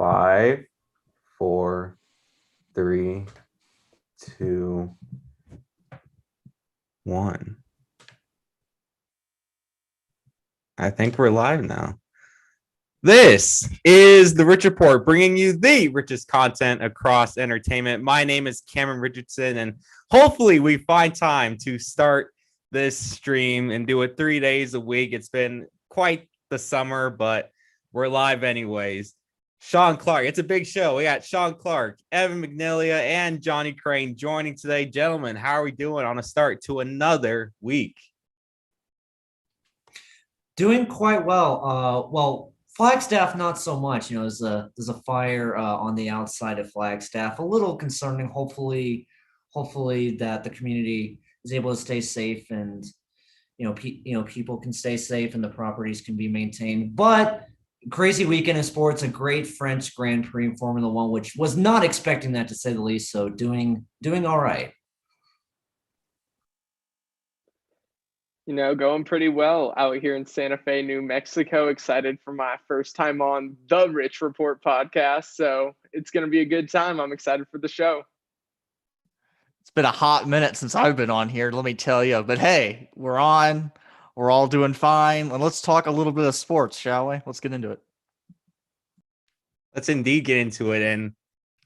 5, 4, 3, 2, 1. I think we're live now. This is the Rich Report, bringing you the richest content across entertainment. My name is Cameron Richardson, and hopefully we find time to start this stream and do it 3 days a week. It's been quite the summer, but we're live anyways. Sean Clark, it's a big show. We got Sean Clark, Evan McNelia, and Johnny Crane joining today. Gentlemen, how are we doing on a start to another week? Doing quite well. Flagstaff, not so much. There's a fire on the outside of Flagstaff. A little concerning. Hopefully that the community is able to stay safe, and people can stay safe and the properties can be maintained. But crazy weekend in sports, a great French Grand Prix in Formula One, which was not expecting that, to say the least. So doing all right. Going pretty well out here in Santa Fe, New Mexico. Excited for my first time on the Rich Report podcast. So it's going to be a good time. I'm excited for the show. It's been a hot minute since I've been on here, let me tell you. But hey, we're on. We're all doing fine. And let's talk a little bit of sports, shall we? Let's get into it. Let's indeed get into it. And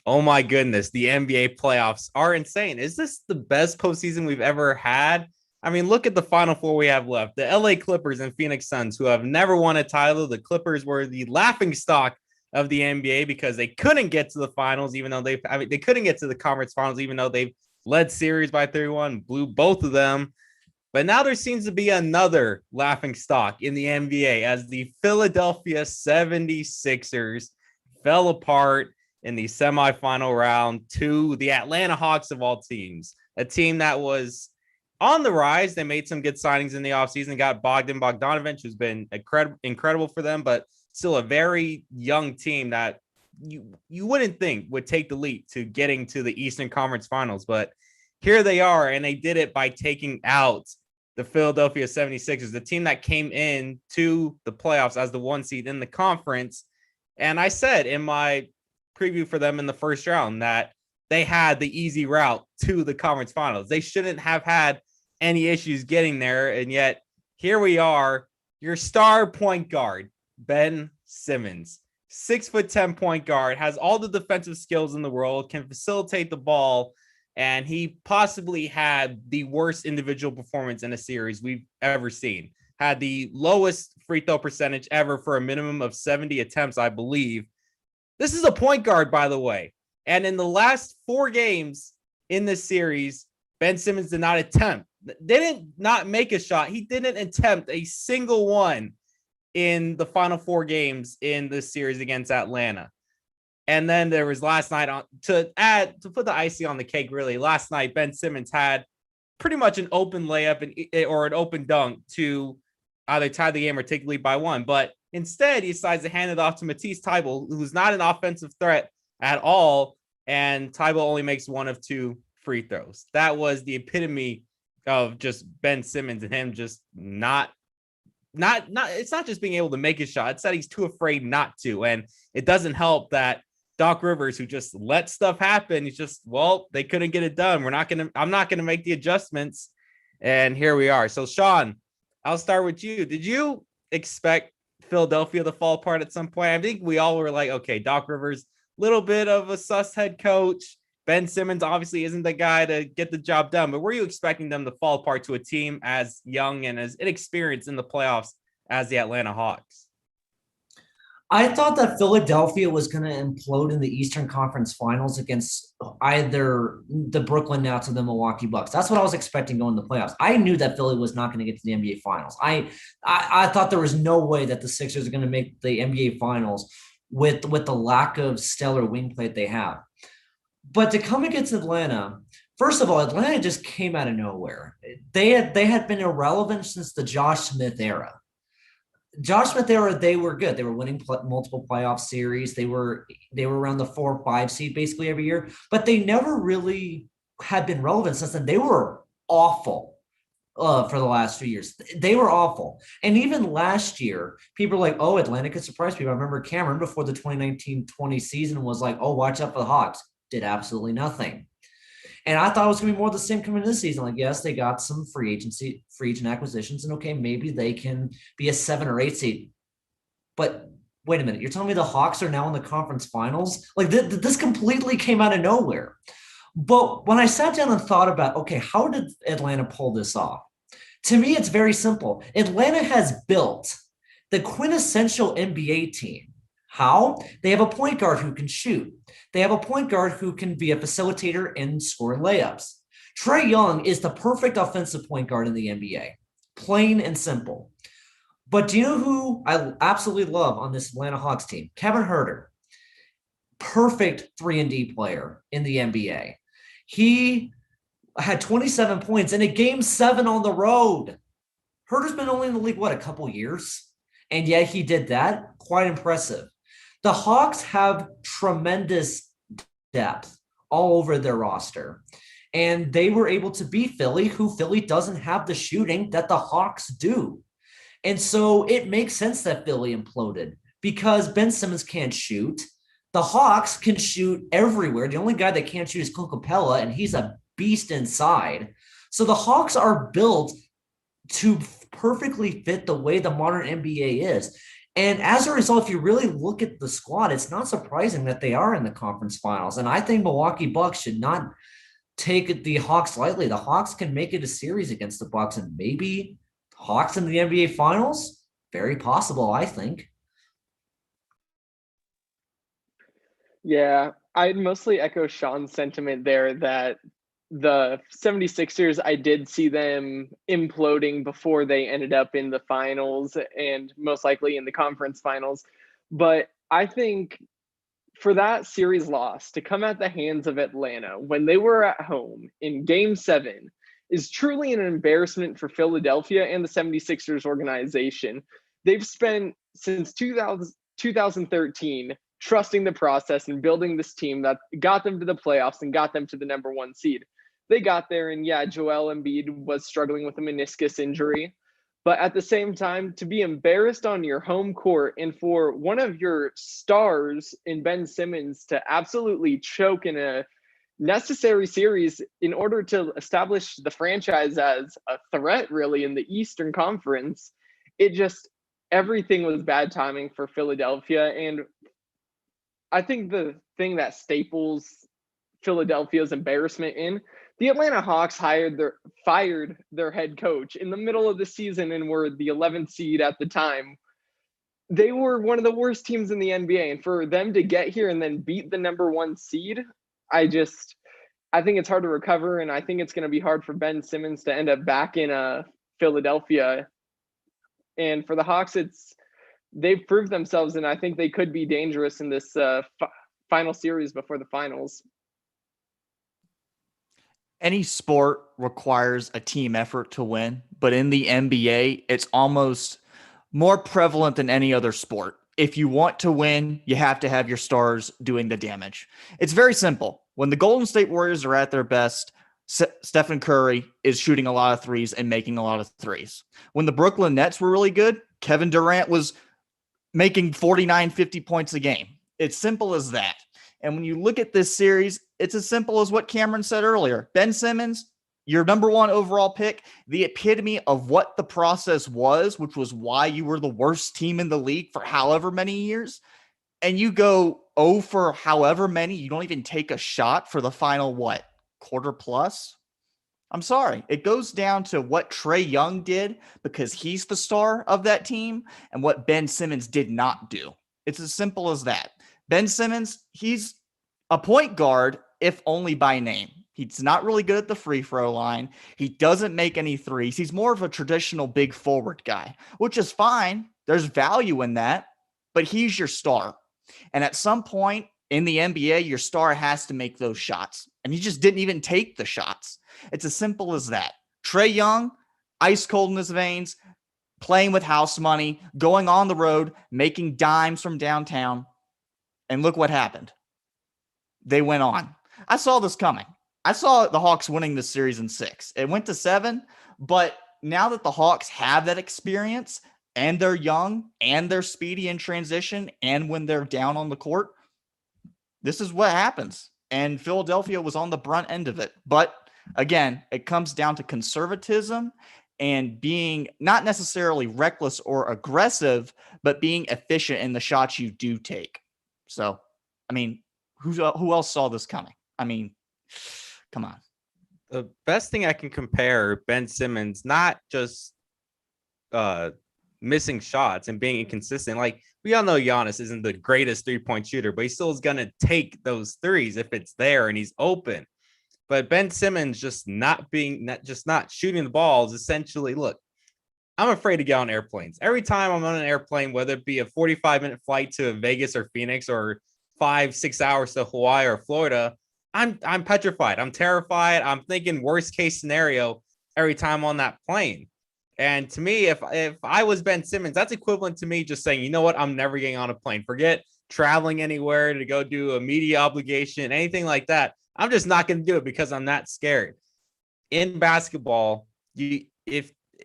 oh my goodness, the NBA playoffs are insane. Is this the best postseason we've ever had? I mean, look at the Final Four we have left. The LA Clippers and Phoenix Suns, who have never won a title. The Clippers were the laughingstock of the NBA because they couldn't get to the finals, even though they couldn't get to the conference finals, even though they've led series by 31, blew both of them. But now there seems to be another laughingstock in the NBA as the Philadelphia 76ers fell apart in the semifinal round to the Atlanta Hawks of all teams, a team that was on the rise. They made some good signings in the offseason, got Bogdanovich, who's been incredible for them, but still a very young team that you wouldn't think would take the leap to getting to the Eastern Conference Finals. But here they are, and they did it by taking out the Philadelphia 76ers, the team that came in to the playoffs as the 1 seed in the conference. And I said in my preview for them in the first round that they had the easy route to the conference finals. They shouldn't have had any issues getting there. And yet here we are, your star point guard, Ben Simmons, 6'10" point guard, has all the defensive skills in the world, can facilitate the ball. And he possibly had the worst individual performance in a series we've ever seen. Had the lowest free throw percentage ever for a minimum of 70 attempts, I believe. This is a point guard, by the way. And in the last 4 games in this series, Ben Simmons did not attempt. Didn't not make a shot. He didn't attempt a single one in the final 4 games in this series against Atlanta. And then there was last night to put the icing on the cake, really. Last night, Ben Simmons had pretty much an open layup or an open dunk to either tie the game or take the lead by 1. But instead, he decides to hand it off to Matisse Thybulle, who's not an offensive threat at all. And Thybulle only makes 1 of 2 free throws. That was the epitome of just Ben Simmons and him just not it's not just being able to make a shot. It's that he's too afraid not to. And it doesn't help that Doc Rivers, who just let stuff happen, he's just, they couldn't get it done. I'm not gonna make the adjustments. And here we are. So Sean, I'll start with you. Did you expect Philadelphia to fall apart at some point? I think we all were like, okay, Doc Rivers, little bit of a sus head coach. Ben Simmons obviously isn't the guy to get the job done, but were you expecting them to fall apart to a team as young and as inexperienced in the playoffs as the Atlanta Hawks? I thought that Philadelphia was going to implode in the Eastern Conference Finals against either the Brooklyn Nets or the Milwaukee Bucks. That's what I was expecting going to the playoffs. I knew that Philly was not going to get to the NBA Finals. I thought there was no way that the Sixers are going to make the NBA Finals with the lack of stellar wing play that they have. But to come against Atlanta, first of all, Atlanta just came out of nowhere. They had been irrelevant since the Josh Smith era. They were good. They were winning multiple playoff series. They were around the 4 or 5 seed basically every year, but they never really had been relevant since then. They were awful. for the last few years. They were awful. And even last year, people were like, oh, Atlanta could surprise people. I remember Cameron before the 2019-20 season was like, oh, watch out for the Hawks. Did absolutely nothing. And I thought it was going to be more of the same coming this season. Like, yes, they got some free agent acquisitions, and okay, maybe they can be a 7 or 8 seed. But wait a minute, you're telling me the Hawks are now in the conference finals? Like, this completely came out of nowhere. But when I sat down and thought about, okay, how did Atlanta pull this off? To me, it's very simple. Atlanta has built the quintessential NBA team. How? They have a point guard who can shoot. They have a point guard who can be a facilitator and score layups. Trae Young is the perfect offensive point guard in the NBA. Plain and simple. But do you know who I absolutely love on this Atlanta Hawks team? Kevin Huerter. Perfect 3-and-D player in the NBA. He had 27 points in a game 7 on the road. Huerter's been only in the league, a couple years? And yet he did that. Quite impressive. The Hawks have tremendous depth all over their roster. And they were able to beat Philly, who Philly doesn't have the shooting that the Hawks do. And so it makes sense that Philly imploded because Ben Simmons can't shoot. The Hawks can shoot everywhere. The only guy that can't shoot is Clint Capella, and he's a beast inside. So the Hawks are built to perfectly fit the way the modern NBA is. And as a result, if you really look at the squad, it's not surprising that they are in the conference finals. And I think Milwaukee Bucks should not take the Hawks lightly. The Hawks can make it a series against the Bucks, and maybe Hawks in the NBA finals. Very possible, I think. Yeah, I'd mostly echo Sean's sentiment there that the 76ers, I did see them imploding before they ended up in the finals and most likely in the conference finals. But I think for that series loss to come at the hands of Atlanta when they were at home in game 7 is truly an embarrassment for Philadelphia and the 76ers organization. They've spent since 2013 trusting the process and building this team that got them to the playoffs and got them to the number 1 seed. They got there, and yeah, Joel Embiid was struggling with a meniscus injury. But at the same time, to be embarrassed on your home court and for one of your stars in Ben Simmons to absolutely choke in a necessary series in order to establish the franchise as a threat, really, in the Eastern Conference, everything was bad timing for Philadelphia. And I think the thing that staples Philadelphia's embarrassment in, the Atlanta Hawks fired their head coach in the middle of the season and were the 11th seed at the time. They were one of the worst teams in the NBA. And for them to get here and then beat the number 1 seed, I think it's hard to recover. And I think it's going to be hard for Ben Simmons to end up back in Philadelphia. And for the Hawks, they've proved themselves, and I think they could be dangerous in this final series before the finals. Any sport requires a team effort to win, but in the NBA, it's almost more prevalent than any other sport. If you want to win, you have to have your stars doing the damage. It's very simple. When the Golden State Warriors are at their best, Stephen Curry is shooting a lot of threes and making a lot of threes. When the Brooklyn Nets were really good, Kevin Durant was making 49, 50 points a game. It's simple as that. And when you look at this series, it's as simple as what Cameron said earlier. Ben Simmons, your number 1 overall pick, the epitome of what the process was, which was why you were the worst team in the league for however many years. And you go 0 for however many, you don't even take a shot for the final, quarter plus? I'm sorry. It goes down to what Trae Young did because he's the star of that team and what Ben Simmons did not do. It's as simple as that. Ben Simmons, he's a point guard, if only by name. He's not really good at the free throw line. He doesn't make any threes. He's more of a traditional big forward guy, which is fine. There's value in that, but he's your star. And at some point in the NBA, your star has to make those shots. And he just didn't even take the shots. It's as simple as that. Trae Young, ice cold in his veins, playing with house money, going on the road, making dimes from downtown. And look what happened. They went on. I saw this coming. I saw the Hawks winning the series in 6. It went to 7, but now that the Hawks have that experience and they're young and they're speedy in transition and when they're down on the court, this is what happens. And Philadelphia was on the brunt end of it. But again, it comes down to conservatism and being not necessarily reckless or aggressive, but being efficient in the shots you do take. So, I mean, who else saw this coming? I mean, come on. The best thing I can compare Ben Simmons, not just missing shots and being inconsistent. Like, we all know Giannis isn't the greatest 3-point shooter, but he still is going to take those threes if it's there and he's open. But Ben Simmons just not shooting the ball is essentially, look, I'm afraid to get on airplanes. Every time I'm on an airplane, whether it be a 45-minute flight to Vegas or Phoenix or 5-6 hours to Hawaii or Florida, I'm petrified. I'm terrified. I'm thinking worst case scenario every time on that plane. And to me, if I was Ben Simmons, that's equivalent to me just saying, you know what, I'm never getting on a plane. Forget traveling anywhere to go do a media obligation, anything like that. I'm just not going to do it because I'm not scared. In basketball,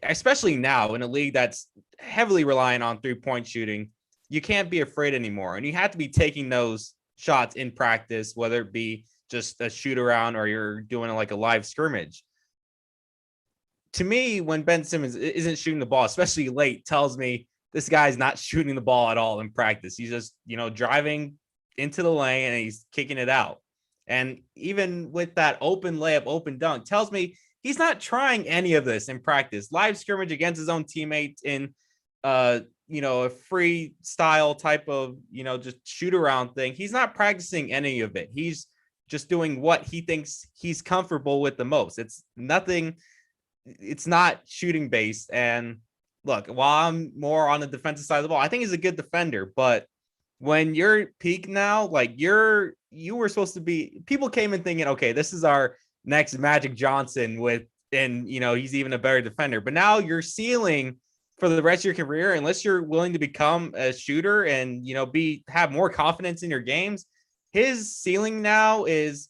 especially now in a league that's heavily reliant on 3-point shooting, you can't be afraid anymore. And you have to be taking those shots in practice, whether it be just a shoot around or you're doing like a live scrimmage. To me, when Ben Simmons isn't shooting the ball, especially late, tells me this guy's not shooting the ball at all in practice. He's just, driving into the lane and he's kicking it out. And even with that open layup, open dunk, tells me he's not trying any of this in practice. Live scrimmage against his own teammates in, a freestyle type of, just shoot around thing. He's not practicing any of it. He's just doing what he thinks he's comfortable with the most. It's not shooting based. And look, while I'm more on the defensive side of the ball, I think he's a good defender. But when you're peak now, like you were supposed to be, people came in thinking, okay, this is our next Magic Johnson he's even a better defender. But now your ceiling for the rest of your career, unless you're willing to become a shooter and, have more confidence in your games, his ceiling now is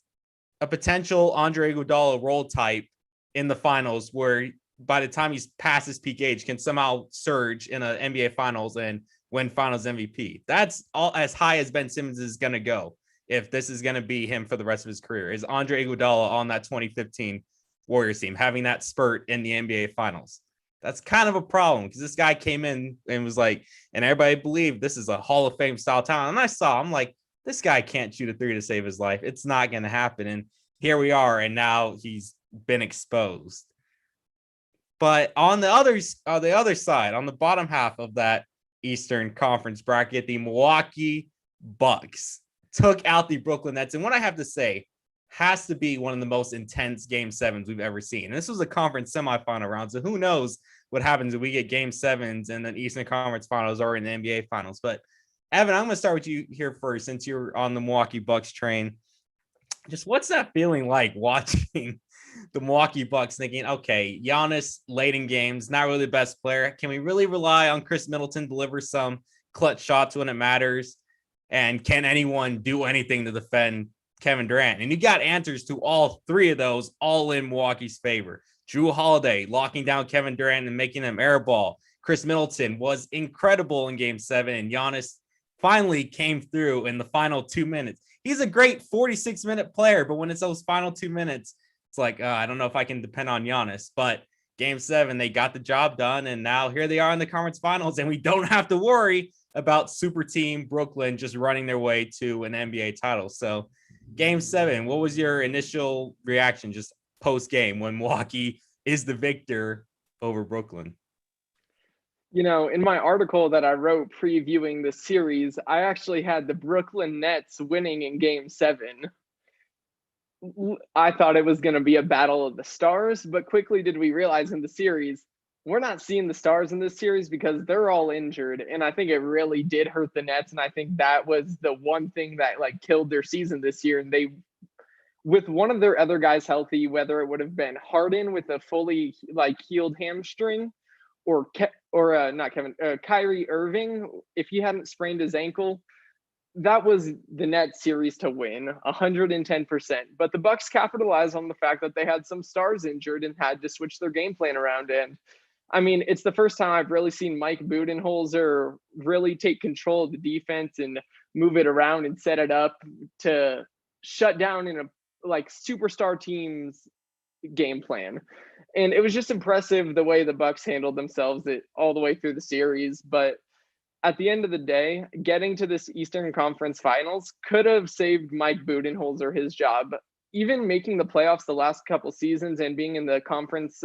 a potential Andre Iguodala role type in the finals, where by the time he's past his peak age, can somehow surge in an NBA finals and win finals MVP. That's all as high as Ben Simmons is going to go. If this is going to be him for the rest of his career, is Andre Iguodala on that 2015 Warriors team, having that spurt in the NBA finals. That's kind of a problem because this guy came in and was like, and everybody believed this is a Hall of Fame style talent. And I'm like, this guy can't shoot a 3 to save his life. It's not going to happen. And here we are. And now he's been exposed. But on the other side, on the bottom half of that Eastern Conference bracket, the Milwaukee Bucks took out the Brooklyn Nets. And what I have to say has to be one of the most intense game 7s we've ever seen. And this was a conference semifinal round. So who knows what happens if we get game 7s and then Eastern Conference finals or in the NBA finals. But Evan, I'm going to start with you here first, since you're on the Milwaukee Bucks train. Just what's that feeling like watching the Milwaukee Bucks thinking, okay, Giannis late in games, not really the best player. Can we really rely on Chris Middleton to deliver some clutch shots when it matters? And can anyone do anything to defend Kevin Durant? And you got answers to all 3 of those, all in Milwaukee's favor. Jrue Holiday locking down Kevin Durant and making him airball. Chris Middleton was incredible in game 7, and Giannis finally came through in the final 2 minutes. He's a great 46-minute player, but when it's those final 2 minutes, it's like, I don't know if I can depend on Giannis. But game 7, they got the job done, and now here they are in the conference finals, and we don't have to worry about super team Brooklyn just running their way to an NBA title. So game 7, what was your initial reaction just post-game when Milwaukee is the victor over Brooklyn? In my article that I wrote previewing the series, I actually had the Brooklyn Nets winning in game 7. I thought it was going to be a battle of the stars, but quickly did we realize in the series, we're not seeing the stars in this series because they're all injured. And I think it really did hurt the Nets. And I think that was the one thing that killed their season this year. And they, with one of their other guys healthy, whether it would have been Harden with a fully healed hamstring, or not Kyrie Irving, if he hadn't sprained his ankle, that was the Nets series to win 110%. But the Bucks capitalized on the fact that they had some stars injured and had to switch their game plan around. And I mean, it's the first time I've really seen Mike Budenholzer really take control of the defense and move it around and set it up to shut down in a like superstar team's game plan. And it was just impressive the way the Bucks handled themselves all the way through the series. But at the end of the day, getting to this Eastern Conference Finals could have saved Mike Budenholzer his job. Even making the playoffs the last couple seasons and being in the conference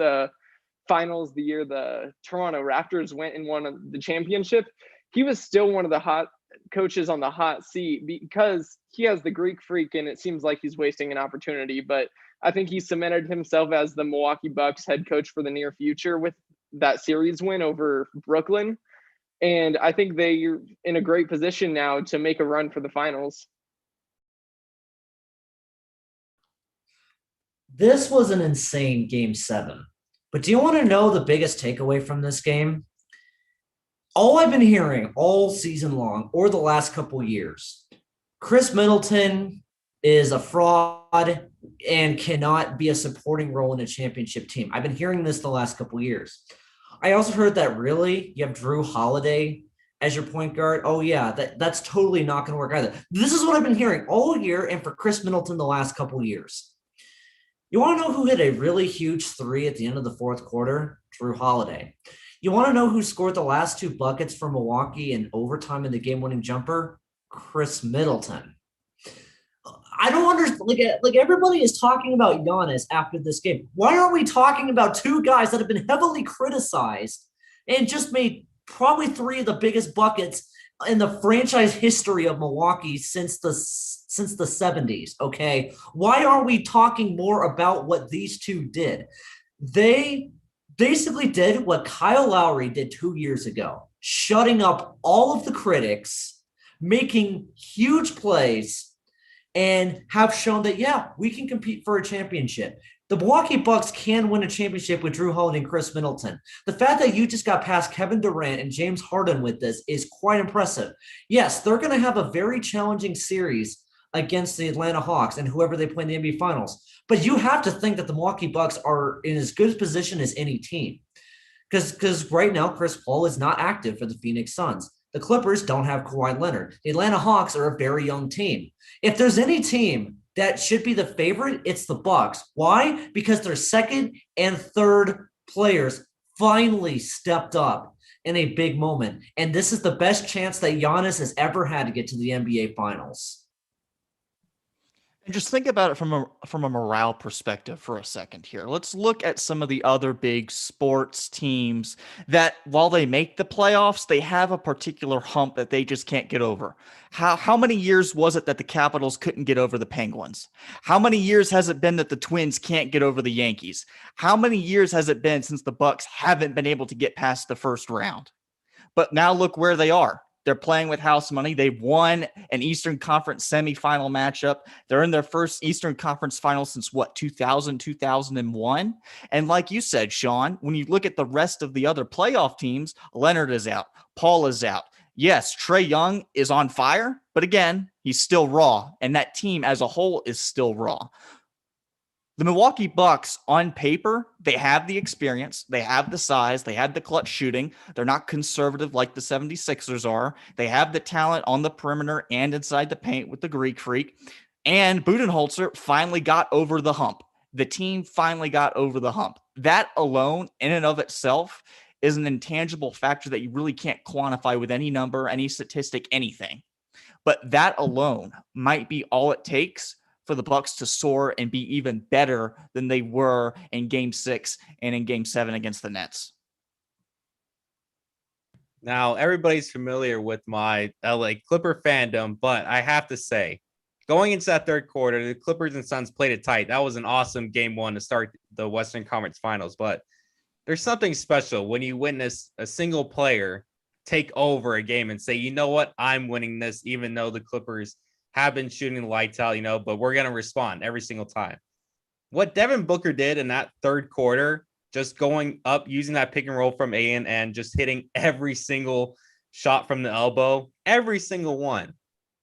finals the year the Toronto Raptors went and won the championship, he was still one of the hot coaches on the hot seat because he has the Greek freak and it seems like he's wasting an opportunity. But I think he cemented himself as the Milwaukee Bucks head coach for the near future with that series win over Brooklyn. And I think they're in a great position now to make a run for the finals. This was an insane game 7. But do you want to know the biggest takeaway from this game? All I've been hearing all season long or the last couple years, Chris Middleton is a fraud and cannot be a supporting role in a championship team. I've been hearing this the last couple years. I also heard that really you have Drew Holiday as your point guard. Oh yeah, that's totally not going to work either. This is what I've been hearing all year and for Chris Middleton the last couple years. You want to know who hit a really huge 3 at the end of the fourth quarter? Drew Holiday. You want to know who scored the last 2 buckets for Milwaukee in overtime in the game-winning jumper? Chris Middleton. I don't understand. Like everybody is talking about Giannis after this game. Why aren't we talking about 2 guys that have been heavily criticized and just made probably 3 of the biggest buckets in the franchise history of Milwaukee since the 70s? Okay, why aren't we talking more about what these 2 did? They basically did what Kyle Lowry did 2 years ago, shutting up all of the critics, making huge plays, and have shown that, yeah, we can compete for a championship. The Milwaukee Bucks can win a championship with Drew Holiday and Chris Middleton. The fact that you just got past Kevin Durant and James Harden with this is quite impressive. Yes, they're going to have a very challenging series against the Atlanta Hawks and whoever they play in the NBA Finals. But you have to think that the Milwaukee Bucks are in as good a position as any team. Because right now, Chris Paul is not active for the Phoenix Suns. The Clippers don't have Kawhi Leonard. The Atlanta Hawks are a very young team. If there's any team that should be the favorite, it's the Bucks. Why? Because their second and third players finally stepped up in a big moment. And this is the best chance that Giannis has ever had to get to the NBA Finals. And just think about it from a morale perspective for a second here. Let's look at some of the other big sports teams that, while they make the playoffs, they have a particular hump that they just can't get over. How many years was it that the Capitals couldn't get over the Penguins? How many years has it been that the Twins can't get over the Yankees? How many years has it been since the Bucks haven't been able to get past the first round? But now look where they are. They're playing with house money. They've won an Eastern Conference semifinal matchup. They're in their first Eastern Conference final since 2001. And like you said, Sean, when you look at the rest of the other playoff teams, Leonard is out. Paul is out. Yes, Trae Young is on fire, but again, he's still raw. And that team as a whole is still raw. The Milwaukee Bucks, on paper, they have the experience, they have the size, they have the clutch shooting. They're not conservative like the 76ers are. They have the talent on the perimeter and inside the paint with the Greek freak. And Budenholzer finally got over the hump. The team finally got over the hump. That alone, in and of itself, is an intangible factor that you really can't quantify with any number, any statistic, anything. But that alone might be all it takes for the Bucks to soar and be even better than they were in Game 6 and in Game 7 against the Nets. Now, everybody's familiar with my LA Clipper fandom, but I have to say, going into that third quarter, the Clippers and Suns played it tight. That was an awesome Game 1 to start the Western Conference Finals, but there's something special when you witness a single player take over a game and say, you know what, I'm winning this, even though the Clippers have been shooting the lights out, but we're going to respond every single time. What Devin Booker did in that third quarter, just going up, using that pick and roll from and just hitting every single shot from the elbow, every single one.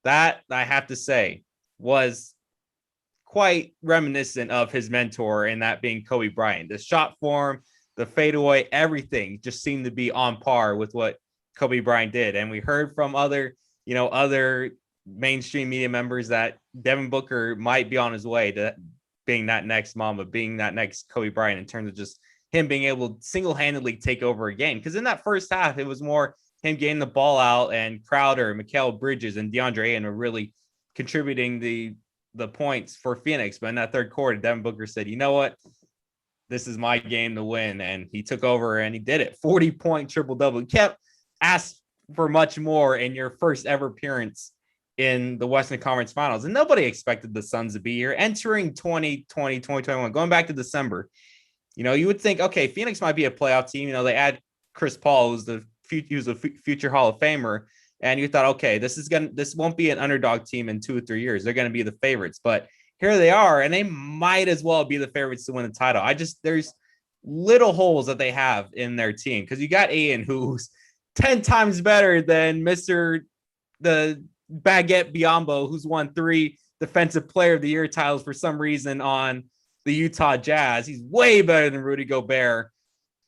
that I have to say was quite reminiscent of his mentor, and that being Kobe Bryant. The shot form, the fadeaway, everything just seemed to be on par with what Kobe Bryant did. And we heard from other mainstream media members that Devin Booker might be on his way to being that next Mamba, being that next Kobe Bryant in terms of just him being able to single-handedly take over a game. Because in that first half, it was more him getting the ball out, and Crowder, Mikal Bridges, and DeAndre Ayton were really contributing the points for Phoenix. But in that third quarter, Devin Booker said, you know what? This is my game to win. And he took over and he did it. 40-point triple-double. He kept asked for much more in your first ever appearance in the Western Conference Finals. And nobody expected the Suns to be here. Entering 2020, 2021, going back to December, you would think, okay, Phoenix might be a playoff team. They add Chris Paul, who's a future Hall of Famer. And you thought, okay, this won't be an underdog team in 2 or 3 years. They're going to be the favorites. But here they are, and they might as well be the favorites to win the title. There's little holes that they have in their team, because you got Ian, who's 10 times better than the Baguette Biombo, who's won 3 Defensive Player of the Year titles for some reason on the Utah Jazz. He's way better than Rudy Gobert.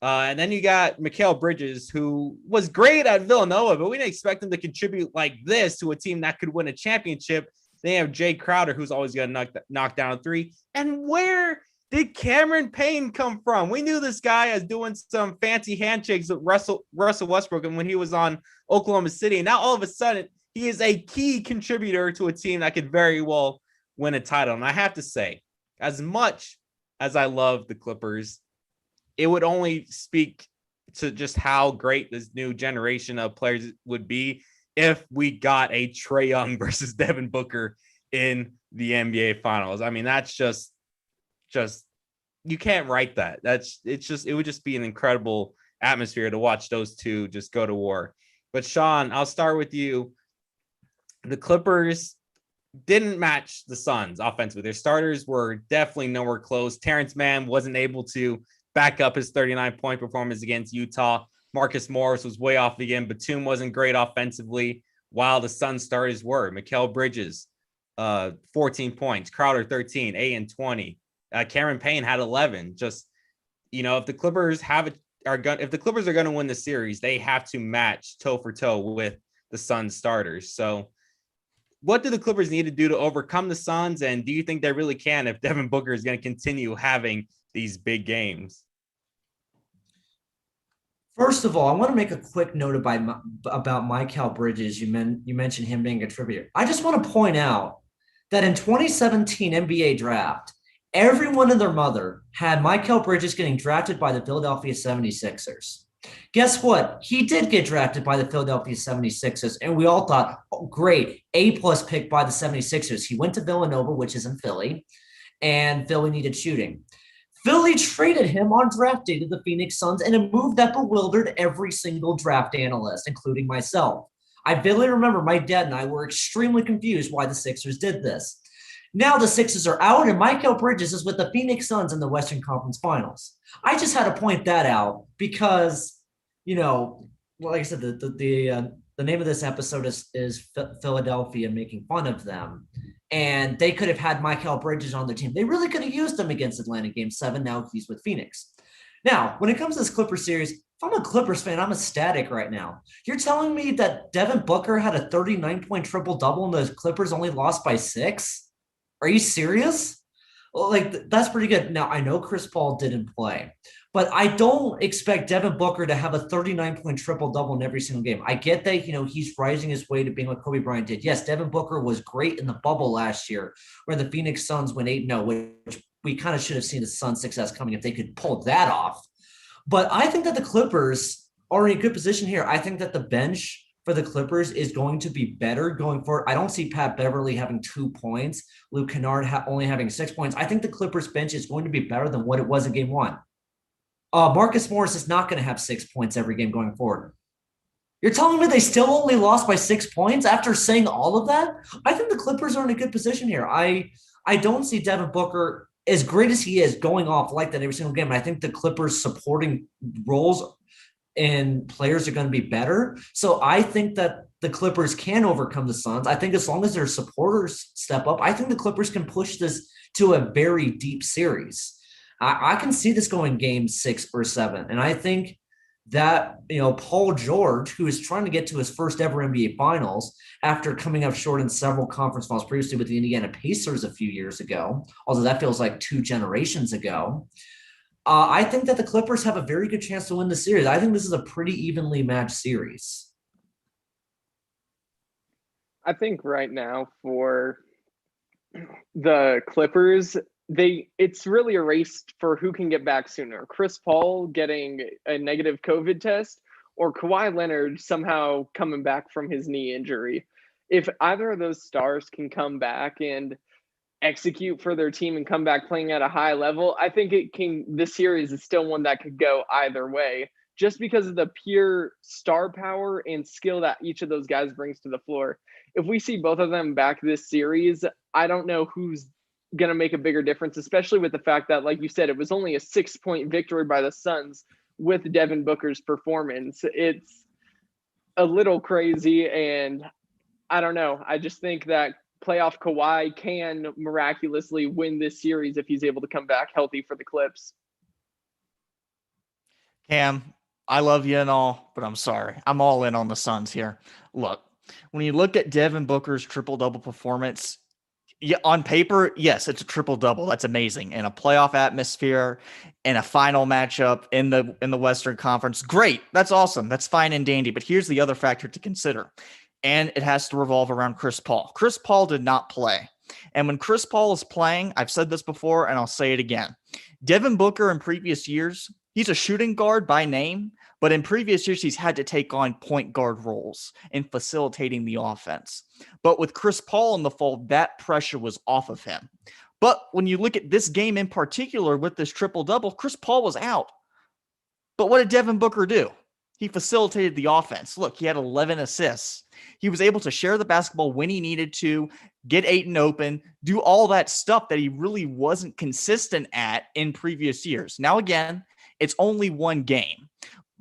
And then you got Mikal Bridges, who was great at Villanova, but we didn't expect him to contribute like this to a team that could win a championship. They have Jay Crowder, who's always going to knock down a 3. And where did Cameron Payne come from? We knew this guy as doing some fancy handshakes with Russell Westbrook and when he was on Oklahoma City. And now all of a sudden, he is a key contributor to a team that could very well win a title. And I have to say, as much as I love the Clippers, it would only speak to just how great this new generation of players would be if we got a Trae Young versus Devin Booker in the NBA Finals. I mean, that's just you can't write that. It would just be an incredible atmosphere to watch those two just go to war. But Sean, I'll start with you. The Clippers didn't match the Suns offensively. Their starters were definitely nowhere close. Terrence Mann wasn't able to back up his 39-point performance against Utah. Marcus Morris was way off again. Batum wasn't great offensively, while the Suns starters were. Mikal Bridges, 14 points. Crowder, 13. Ayton, 20. Cameron Payne had 11. Just, if the Clippers are going to win the series, they have to match toe for toe with the Suns starters. So what do the Clippers need to do to overcome the Suns? And do you think they really can if Devin Booker is going to continue having these big games? First of all, I want to make a quick note about Mikal Bridges. You mentioned him being a contributor. I just want to point out that in 2017 NBA draft, everyone and their mother had Mikal Bridges getting drafted by the Philadelphia 76ers. Guess what? He did get drafted by the Philadelphia 76ers, and we all thought, oh, great, A-plus pick by the 76ers. He went to Villanova, which is in Philly, and Philly needed shooting. Philly traded him on draft day to the Phoenix Suns in a move that bewildered every single draft analyst, including myself. I vividly remember my dad and I were extremely confused why the Sixers did this. Now the Sixers are out, and Mikal Bridges is with the Phoenix Suns in the Western Conference Finals. I just had to point that out because, like I said, the name of this episode is Philadelphia making fun of them. And they could have had Mikal Bridges on their team. They really could have used him against Atlanta Game 7. Now he's with Phoenix. Now, when it comes to this Clippers series, if I'm a Clippers fan, I'm ecstatic right now. You're telling me that Devin Booker had a 39-point triple-double and the Clippers only lost by 6? Are you serious? Well, that's pretty good. Now, I know Chris Paul didn't play, but I don't expect Devin Booker to have a 39-point triple-double in every single game. I get that, he's rising his way to being what Kobe Bryant did. Yes, Devin Booker was great in the bubble last year where the Phoenix Suns went 8-0, which we kind of should have seen the Suns' success coming if they could pull that off. But I think that the Clippers are in a good position here. I think that the bench for the Clippers is going to be better going forward. I don't see Pat Beverly having 2 points, Luke Kennard only having 6 points. I think the Clippers bench is going to be better than what it was in game 1. Marcus Morris is not going to have 6 points every game going forward. You're telling me they still only lost by 6 points after saying all of that? I think the Clippers are in a good position here. I don't see Devin Booker, as great as he is, going off like that every single game. I think the Clippers supporting roles and players are going to be better. So I think that the Clippers can overcome the Suns. I think as long as their supporters step up, I think the Clippers can push this to a very deep series. I can see this going game 6 or 7. And I think that, Paul George, who is trying to get to his first ever NBA finals after coming up short in several conference finals previously with the Indiana Pacers a few years ago, although that feels like 2 generations ago, I think that the Clippers have a very good chance to win the series. I think this is a pretty evenly matched series. I think right now for the Clippers, it's really a race for who can get back sooner. Chris Paul getting a negative COVID test or Kawhi Leonard somehow coming back from his knee injury. If either of those stars can come back and execute for their team and come back playing at a high level, I think this series is still one that could go either way, just because of the pure star power and skill that each of those guys brings to the floor. If we see both of them back this series, I don't know who's going to make a bigger difference, especially with the fact that, like you said, it was only a 6-point victory by the Suns with Devin Booker's performance. It's a little crazy, and I don't know. I just think that playoff Kawhi can miraculously win this series if he's able to come back healthy for the Clips. Cam, I love you and all, but I'm sorry. I'm all in on the Suns here. Look, when you look at Devin Booker's triple-double performance, on paper, yes, it's a triple-double. That's amazing. In a playoff atmosphere, in a final matchup in the Western Conference, great. That's awesome. That's fine and dandy. But here's the other factor to consider, and it has to revolve around Chris Paul. Chris Paul did not play. And when Chris Paul is playing, I've said this before, and I'll say it again. Devin Booker in previous years, he's a shooting guard by name, but in previous years, he's had to take on point guard roles in facilitating the offense. But with Chris Paul in the fold, that pressure was off of him. But when you look at this game in particular with this triple-double, Chris Paul was out. But what did Devin Booker do? He facilitated the offense. Look, he had 11 assists. He was able to share the basketball when he needed to, get Ayton open, do all that stuff that he really wasn't consistent at in previous years. Now, again, it's only one game.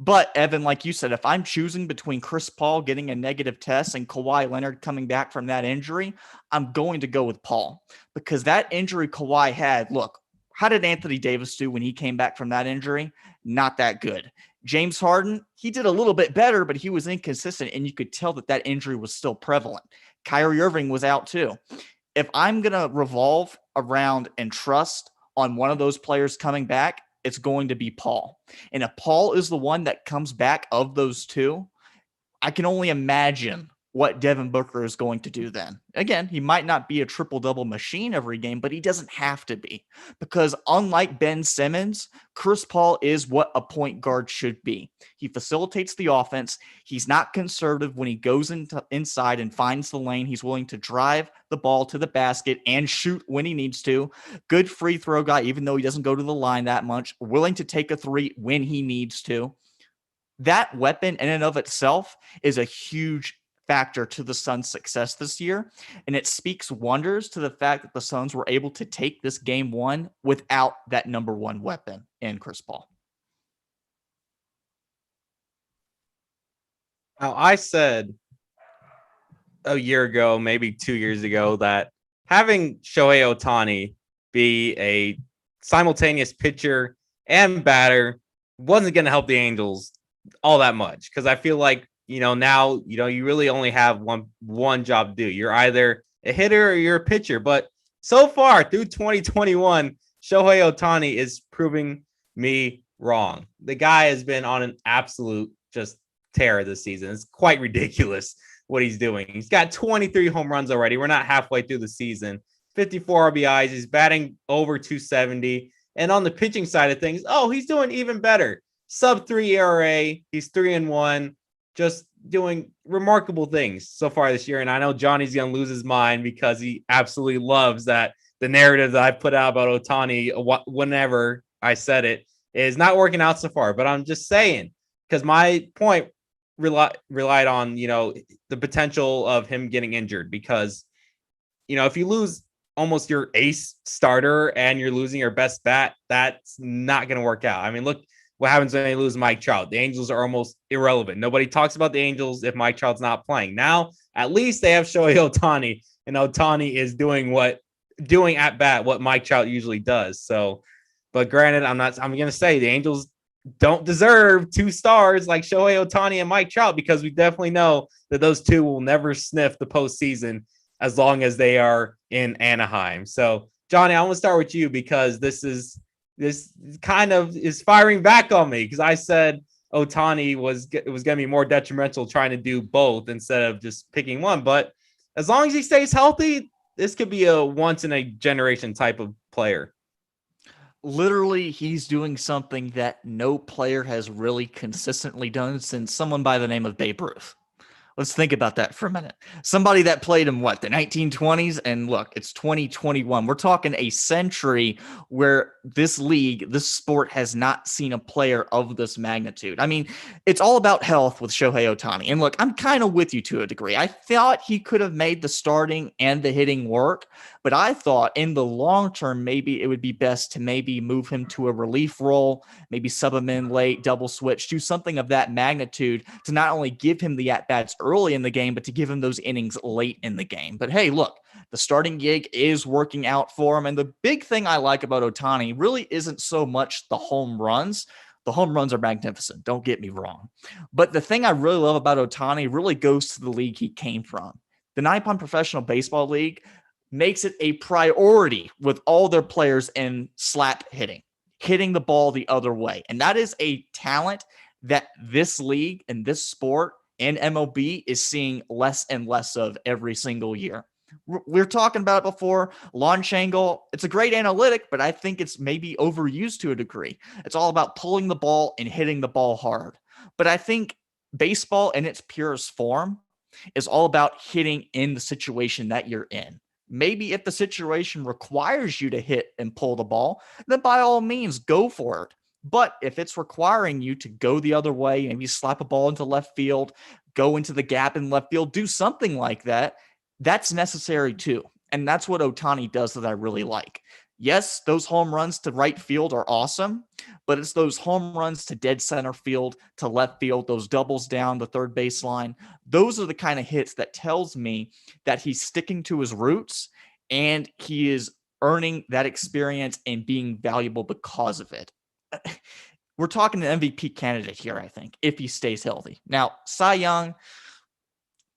But, Evan, like you said, if I'm choosing between Chris Paul getting a negative test and Kawhi Leonard coming back from that injury, I'm going to go with Paul. Because that injury Kawhi had, look, how did Anthony Davis do when he came back from that injury? Not that good. James Harden, he did a little bit better, but he was inconsistent, and you could tell that injury was still prevalent. Kyrie Irving was out too. If I'm going to revolve around and trust on one of those players coming back, it's going to be Paul. And if Paul is the one that comes back of those two, I can only imagine what Devin Booker is going to do then. Again, he might not be a triple-double machine every game, but he doesn't have to be. Because unlike Ben Simmons, Chris Paul is what a point guard should be. He facilitates the offense. He's not conservative when he goes inside and finds the lane. He's willing to drive the ball to the basket and shoot when he needs to. Good free throw guy, even though he doesn't go to the line that much. Willing to take a three when he needs to. That weapon in and of itself is a huge factor to the Suns' success this year, and it speaks wonders to the fact that the Suns were able to take this game one without that number one weapon in Chris Paul. Now, I said a year ago, maybe 2 years ago, that having Shohei Ohtani be a simultaneous pitcher and batter wasn't going to help the Angels all that much, because I feel like now, you really only have one job to do. You're either a hitter or you're a pitcher. But so far through 2021, Shohei Ohtani is proving me wrong. The guy has been on an absolute just tear this season. It's quite ridiculous what he's doing. He's got 23 home runs already. We're not halfway through the season. 54 RBIs. He's batting over 270. And on the pitching side of things, he's doing even better. Sub-3 ERA. He's 3-1. Just doing remarkable things so far this year. And I know Johnny's going to lose his mind because he absolutely loves that the narrative that I put out about Ohtani whenever I said it is not working out so far. But I'm just saying, because my point relied on, the potential of him getting injured. Because, if you lose almost your ace starter and you're losing your best bat, that's not going to work out. I mean, look what happens when they lose Mike Trout? The Angels are almost irrelevant. Nobody talks about the Angels if Mike Trout's not playing. Now, at least they have Shohei Ohtani, and Ohtani is doing at bat what Mike Trout usually does. So, but granted, I'm going to say the Angels don't deserve 2 stars like Shohei Ohtani and Mike Trout, because we definitely know that those two will never sniff the postseason as long as they are in Anaheim. So, Johnny, I want to start with you, because this kind of is firing back on me, because I said Ohtani was going to be more detrimental trying to do both instead of just picking one. But as long as he stays healthy, this could be a once in a generation type of player. Literally, he's doing something that no player has really consistently done since someone by the name of Babe Ruth. Let's think about that for a minute. Somebody that played in the 1920s, and look, it's 2021. We're talking a century where this league, this sport has not seen a player of this magnitude. I mean, it's all about health with Shohei Ohtani. And look, I'm kind of with you to a degree. I thought he could have made the starting and the hitting work, but I thought in the long term, maybe it would be best to maybe move him to a relief role, maybe sub him in late, double switch, do something of that magnitude to not only give him the at-bats early in the game, but to give him those innings late in the game. But hey, look, the starting gig is working out for him. And the big thing I like about Ohtani really isn't so much the home runs. The home runs are magnificent, don't get me wrong. But the thing I really love about Ohtani really goes to the league he came from. The Nippon Professional Baseball League makes it a priority with all their players in slap hitting the ball the other way. And that is a talent that this league and this sport and MLB is seeing less and less of every single year. We're talking about it before. Launch angle, it's a great analytic, but I think it's maybe overused to a degree. It's all about pulling the ball and hitting the ball hard. But I think baseball in its purest form is all about hitting in the situation that you're in. Maybe if the situation requires you to hit and pull the ball, then by all means, go for it. But if it's requiring you to go the other way, maybe slap a ball into left field, go into the gap in left field, do something like that, that's necessary too. And that's what Ohtani does that I really like. Yes, those home runs to right field are awesome, but it's those home runs to dead center field, to left field, those doubles down the third baseline. Those are the kind of hits that tells me that he's sticking to his roots and he is earning that experience and being valuable because of it. We're talking an MVP candidate here, I think, if he stays healthy. Now, Cy Young,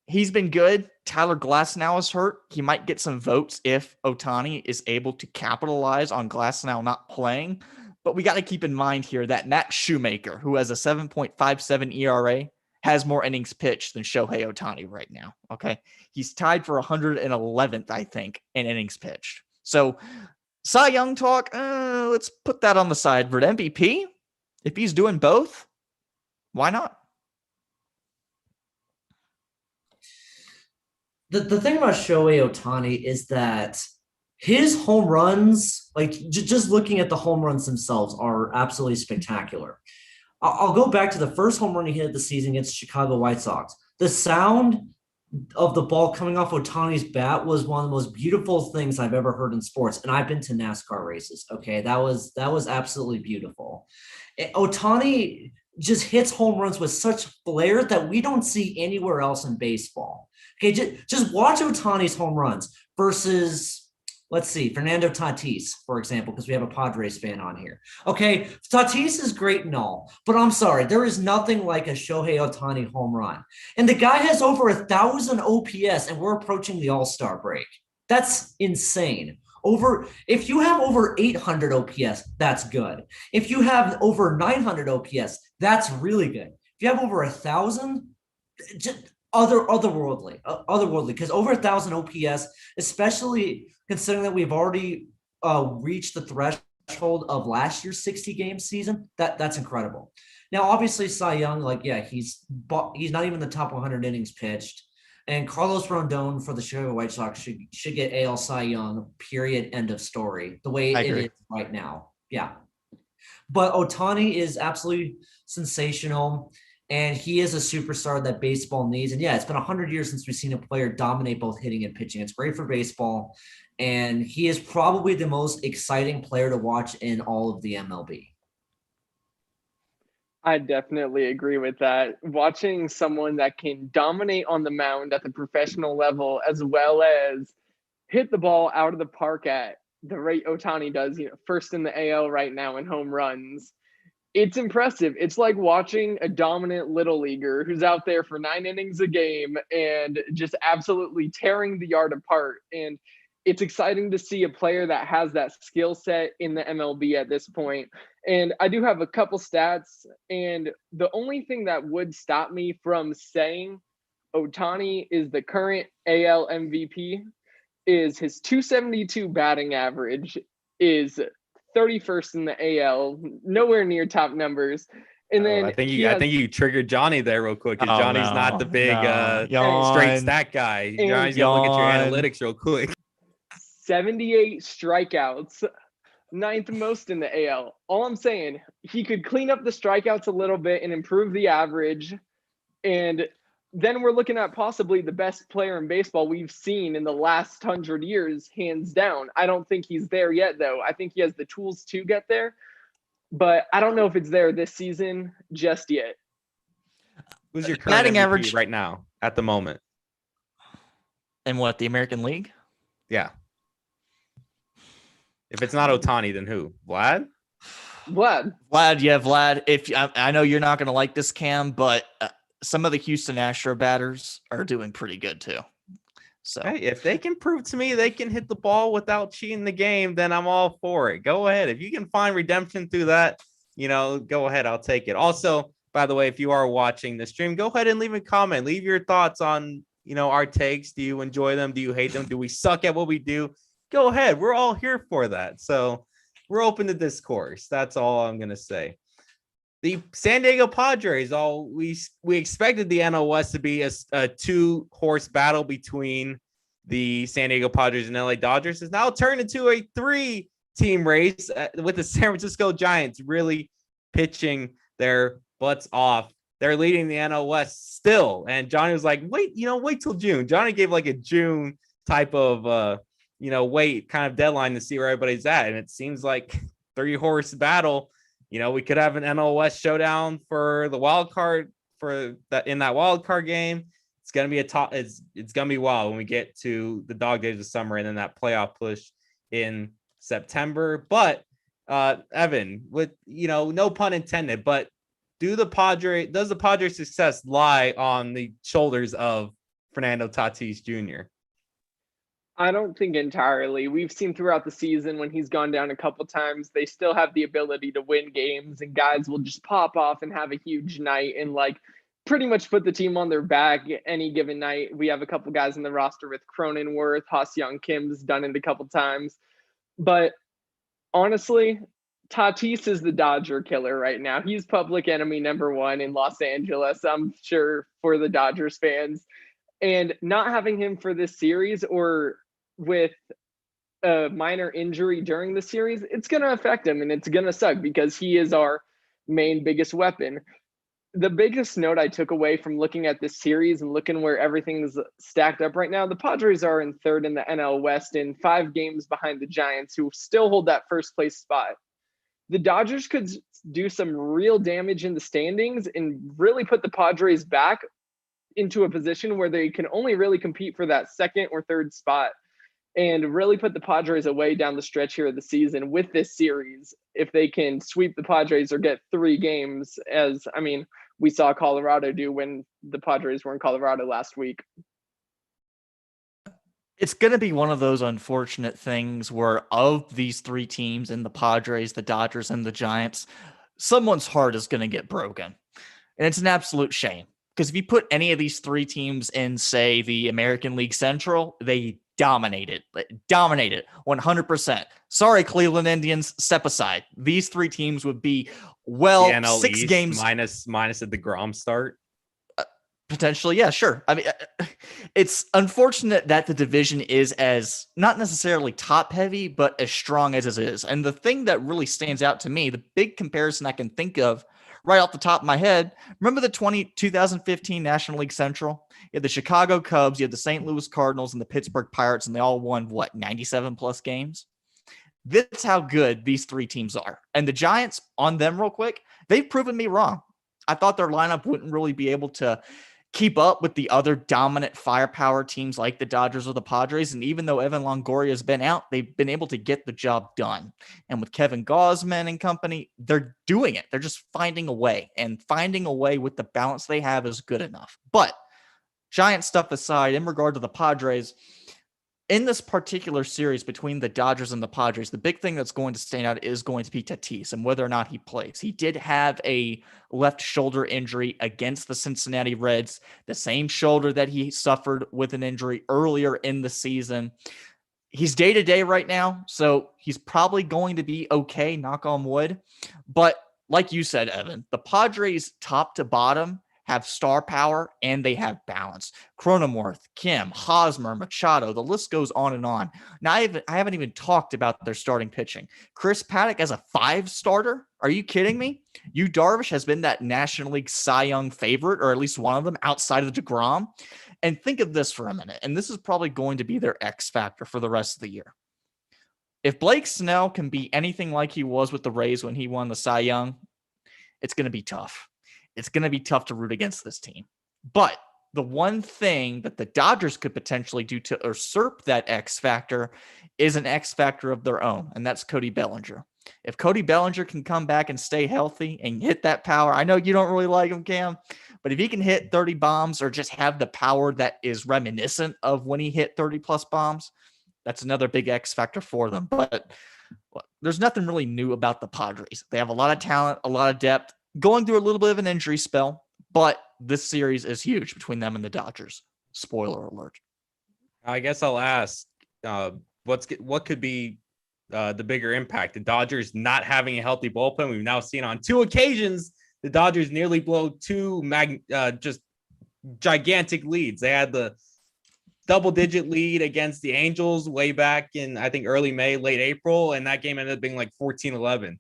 he's been good. Tyler Glasnow is hurt. He might get some votes if Ohtani is able to capitalize on Glasnow not playing. But we got to keep in mind here that Matt Shoemaker, who has a 7.57 ERA, has more innings pitched than Shohei Ohtani right now. Okay. He's tied for 111th, I think, in innings pitched. So Cy Young talk, let's put that on the side. For MVP, if he's doing both, why not? The thing about Shohei Ohtani is that his home runs, like just looking at the home runs themselves, are absolutely spectacular. I'll go back to the first home run he hit of the season against Chicago White Sox. The sound of the ball coming off Ohtani's bat was one of the most beautiful things I've ever heard in sports. And I've been to NASCAR races. Okay. That was absolutely beautiful. Ohtani just hits home runs with such flair that we don't see anywhere else in baseball. Okay. Just watch Ohtani's home runs versus, let's see, Fernando Tatis, for example, because we have a Padres fan on here. Okay, Tatis is great and all, but I'm sorry, there is nothing like a Shohei Ohtani home run. And the guy has over 1,000 OPS, and we're approaching the All-Star break. That's insane. If you have over 800 OPS, that's good. If you have over 900 OPS, that's really good. If you have over 1,000, just otherworldly, because over 1,000 OPS, especially considering that we've already reached the threshold of last year's 60-game season, that's incredible. Now, obviously, Cy Young, he's not even the top 100 innings pitched, and Carlos Rondon for the Chicago White Sox should get AL Cy Young. Period. End of story. The way it is right now, yeah. But Ohtani is absolutely sensational. And he is a superstar that baseball needs. And yeah, it's been 100 years since we've seen a player dominate both hitting and pitching. It's great for baseball. And he is probably the most exciting player to watch in all of the MLB. I definitely agree with that. Watching someone that can dominate on the mound at the professional level, as well as hit the ball out of the park at the rate Otani does, first in the AL right now in home runs. It's impressive. It's like watching a dominant little leaguer who's out there for 9 innings a game and just absolutely tearing the yard apart. And it's exciting to see a player that has that skill set in the MLB at this point. And I do have a couple stats, and the only thing that would stop me from saying Otani is the current AL MVP is his 272 batting average is 31st in the AL, nowhere near top numbers. And then I think you triggered Johnny there real quick, because Johnny's not the big straight stat guy. Johnny's gonna look at your analytics real quick. 78 strikeouts, ninth most in the AL. All I'm saying, he could clean up the strikeouts a little bit and improve the average. And then we're looking at possibly the best player in baseball we've seen in the last 100 years, hands down. I don't think he's there yet, though. I think he has the tools to get there, but I don't know if it's there this season just yet. Who's your current batting MVP average right now at the moment? In what, the American League? Yeah. If it's not Otani, then who? Vlad? Vlad. Yeah, Vlad. If I know you're not going to like this, Cam, but some of the Houston Astro batters are doing pretty good too. So hey, if they can prove to me they can hit the ball without cheating the game, then I'm all for it. Go ahead. If you can find redemption through that, go ahead. I'll take it. Also, by the way, if you are watching the stream, go ahead and leave a comment. Leave your thoughts on, our takes. Do you enjoy them? Do you hate them? Do we suck at what we do? Go ahead. We're all here for that. So we're open to discourse. That's all I'm going to say. The San Diego Padres, we expected the NL West to be a 2-horse battle between the San Diego Padres and LA Dodgers, has now turned into a 3-team race with the San Francisco Giants really pitching their butts off. They're leading the NL West still. And Johnny was like, wait till June. Johnny gave like a June type of, wait kind of deadline to see where everybody's at. And it seems like 3-horse battle. We could have an NL West showdown for the wild card in that wild card game. It's gonna be it's gonna be wild when we get to the dog days of summer and then that playoff push in September. But Evan, with no pun intended, but does the Padres' success lie on the shoulders of Fernando Tatis Jr.? I don't think entirely. We've seen throughout the season when he's gone down a couple times, they still have the ability to win games, and guys will just pop off and have a huge night and pretty much put the team on their back any given night. We have a couple guys in the roster with Cronenworth, Ha-Seong Kim's done it a couple times. But honestly, Tatis is the Dodger killer right now. He's public enemy number 1 in Los Angeles, I'm sure, for the Dodgers fans. And not having him for this series, or with a minor injury during the series, it's going to affect him, and it's going to suck because he is our main biggest weapon. The biggest note I took away from looking at this series and looking where everything's stacked up right now, the Padres are in 3rd in the NL West and 5 games behind the Giants, who still hold that first place spot. The Dodgers could do some real damage in the standings and really put the Padres back into a position where they can only really compete for that 2nd or 3rd spot, and really put the Padres away down the stretch here of the season with this series. If they can sweep the Padres or get 3 games, we saw Colorado do when the Padres were in Colorado last week. It's going to be one of those unfortunate things where of these 3 teams, in the Padres, the Dodgers, and the Giants, someone's heart is going to get broken. And it's an absolute shame. Because if you put any of these 3 teams in, say, the American League Central, they dominate it 100%. Sorry, Cleveland Indians, step aside. These 3 teams would be, well, the NL 6 East games minus a DeGrom start. Potentially, yeah, sure. It's unfortunate that the division is as not necessarily top heavy, but as strong as it is. And the thing that really stands out to me, the big comparison I can think of right off the top of my head, remember the 2015 National League Central? You had the Chicago Cubs, you had the St. Louis Cardinals, and the Pittsburgh Pirates, and they all won, 97 plus games? That's how good these 3 teams are. And the Giants, on them real quick, they've proven me wrong. I thought their lineup wouldn't really be able to keep up with the other dominant firepower teams like the Dodgers or the Padres. And even though Evan Longoria has been out, they've been able to get the job done. And with Kevin Gausman and company, they're doing it. They're just finding a way, and finding a way with the balance they have is good enough. But Giant stuff aside, in regard to the Padres, in this particular series between the Dodgers and the Padres, the big thing that's going to stand out is going to be Tatis and whether or not he plays. He did have a left shoulder injury against the Cincinnati Reds, the same shoulder that he suffered with an injury earlier in the season. He's day-to-day right now, so he's probably going to be okay, knock on wood. But like you said, Evan, the Padres top to bottom have star power and they have balance. Cronenworth, Kim, Hosmer, Machado, the list goes on and on. Now, I haven't even talked about their starting pitching. Chris Paddock as a 5 starter? Are you kidding me? Yu Darvish has been that National League Cy Young favorite, or at least one of them outside of DeGrom. And think of this for a minute, and this is probably going to be their X factor for the rest of the year. If Blake Snell can be anything like he was with the Rays when he won the Cy Young, it's going to be tough. It's going to be tough to root against this team. But the one thing that the Dodgers could potentially do to usurp that X factor is an X factor of their own, and that's Cody Bellinger. If Cody Bellinger can come back and stay healthy and hit that power, I know you don't really like him, Cam, but if he can hit 30 bombs or just have the power that is reminiscent of when he hit 30-plus bombs, that's another big X factor for them. But there's nothing really new about the Padres. They have a lot of talent, a lot of depth, going through a little bit of an injury spell, but this series is huge between them and the Dodgers. Spoiler alert. I guess I'll ask, what could be the bigger impact? The Dodgers not having a healthy bullpen. We've now seen on 2 occasions the Dodgers nearly blow 2 just gigantic leads. They had the double-digit lead against the Angels way back in, I think, early May, late April, and that game ended up being like 14-11.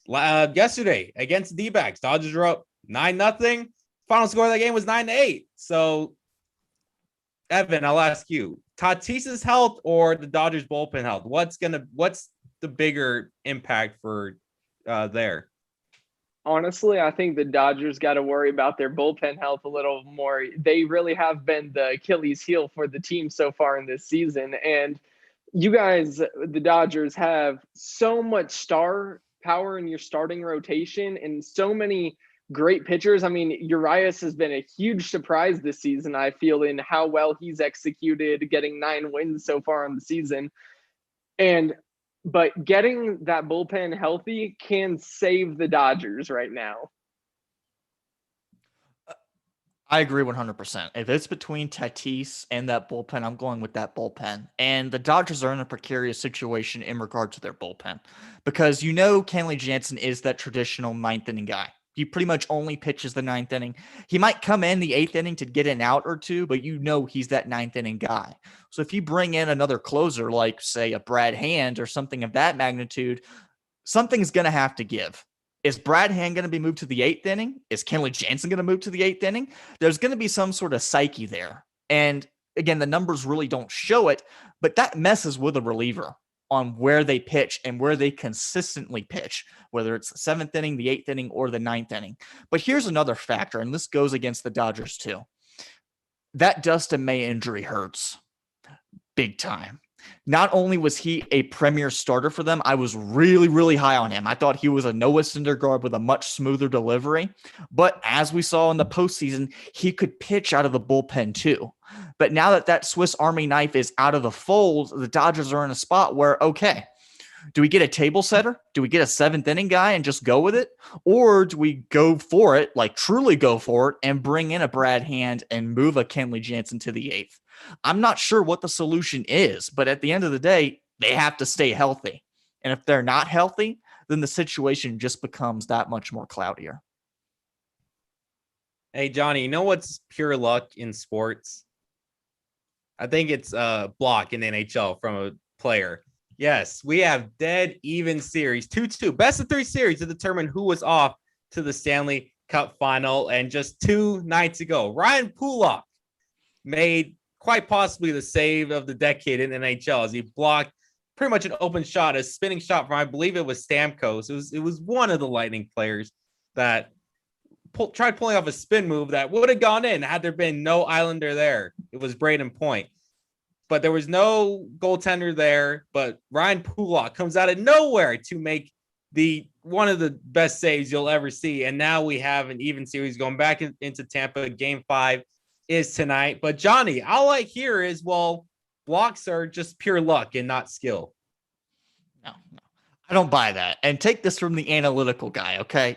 Yesterday against the D-backs, Dodgers were up 9-0. Final score of that game was 9-8. So, Evan, I'll ask you: Tatis's health or the Dodgers bullpen health? What's the bigger impact for there? Honestly, I think the Dodgers got to worry about their bullpen health a little more. They really have been the Achilles heel for the team so far in this season. And you guys, the Dodgers, have so much star power in your starting rotation and so many great pitchers. I mean, Urias has been a huge surprise this season, I feel, in how well he's executed, getting 9 wins so far on the season. But getting that bullpen healthy can save the Dodgers right now. I agree 100%. If it's between Tatis and that bullpen, I'm going with that bullpen. And the Dodgers are in a precarious situation in regard to their bullpen because Kenley Jansen is that traditional 9th inning guy. He pretty much only pitches the 9th inning. He might come in the 8th inning to get an out or two, but he's that 9th inning guy. So if you bring in another closer like, say, a Brad Hand or something of that magnitude, something's going to have to give. Is Brad Hand going to be moved to the 8th inning? Is Kenley Jansen going to move to the 8th inning? There's going to be some sort of psyche there. And again, the numbers really don't show it, but that messes with a reliever on where they pitch and where they consistently pitch, whether it's the 7th inning, the 8th inning, or the 9th inning. But here's another factor, and this goes against the Dodgers too. That Dustin May injury hurts big time. Not only was he a premier starter for them, I was really, really high on him. I thought he was a Noah Syndergaard with a much smoother delivery. But as we saw in the postseason, he could pitch out of the bullpen too. But now that Swiss Army knife is out of the fold, the Dodgers are in a spot where, okay, do we get a table setter? Do we get a 7th inning guy and just go with it? Or do we go for it, like truly go for it, and bring in a Brad Hand and move a Kenley Jansen to the 8th? I'm not sure what the solution is, but at the end of the day, they have to stay healthy. And if they're not healthy, then the situation just becomes that much more cloudier. Hey, Johnny, you know what's pure luck in sports? I think it's a block in the NHL from a player. Yes, we have dead even series, 2-2, best of 3 series to determine who was off to the Stanley Cup final. And just 2 nights ago, Ryan Pulock made quite possibly the save of the decade in NHL as he blocked pretty much an open shot, a spinning shot from, I believe it was Stamkos. It was one of the Lightning players that tried pulling off a spin move that would have gone in had there been no Islander there. It was Braden Point. But there was no goaltender there. But Ryan Pulock comes out of nowhere to make one of the best saves you'll ever see. And now we have an even series going back into Tampa. Game 5 is tonight. But Johnny, all I hear is, well, blocks are just pure luck and not skill. No. I don't buy that. And take this from the analytical guy, okay?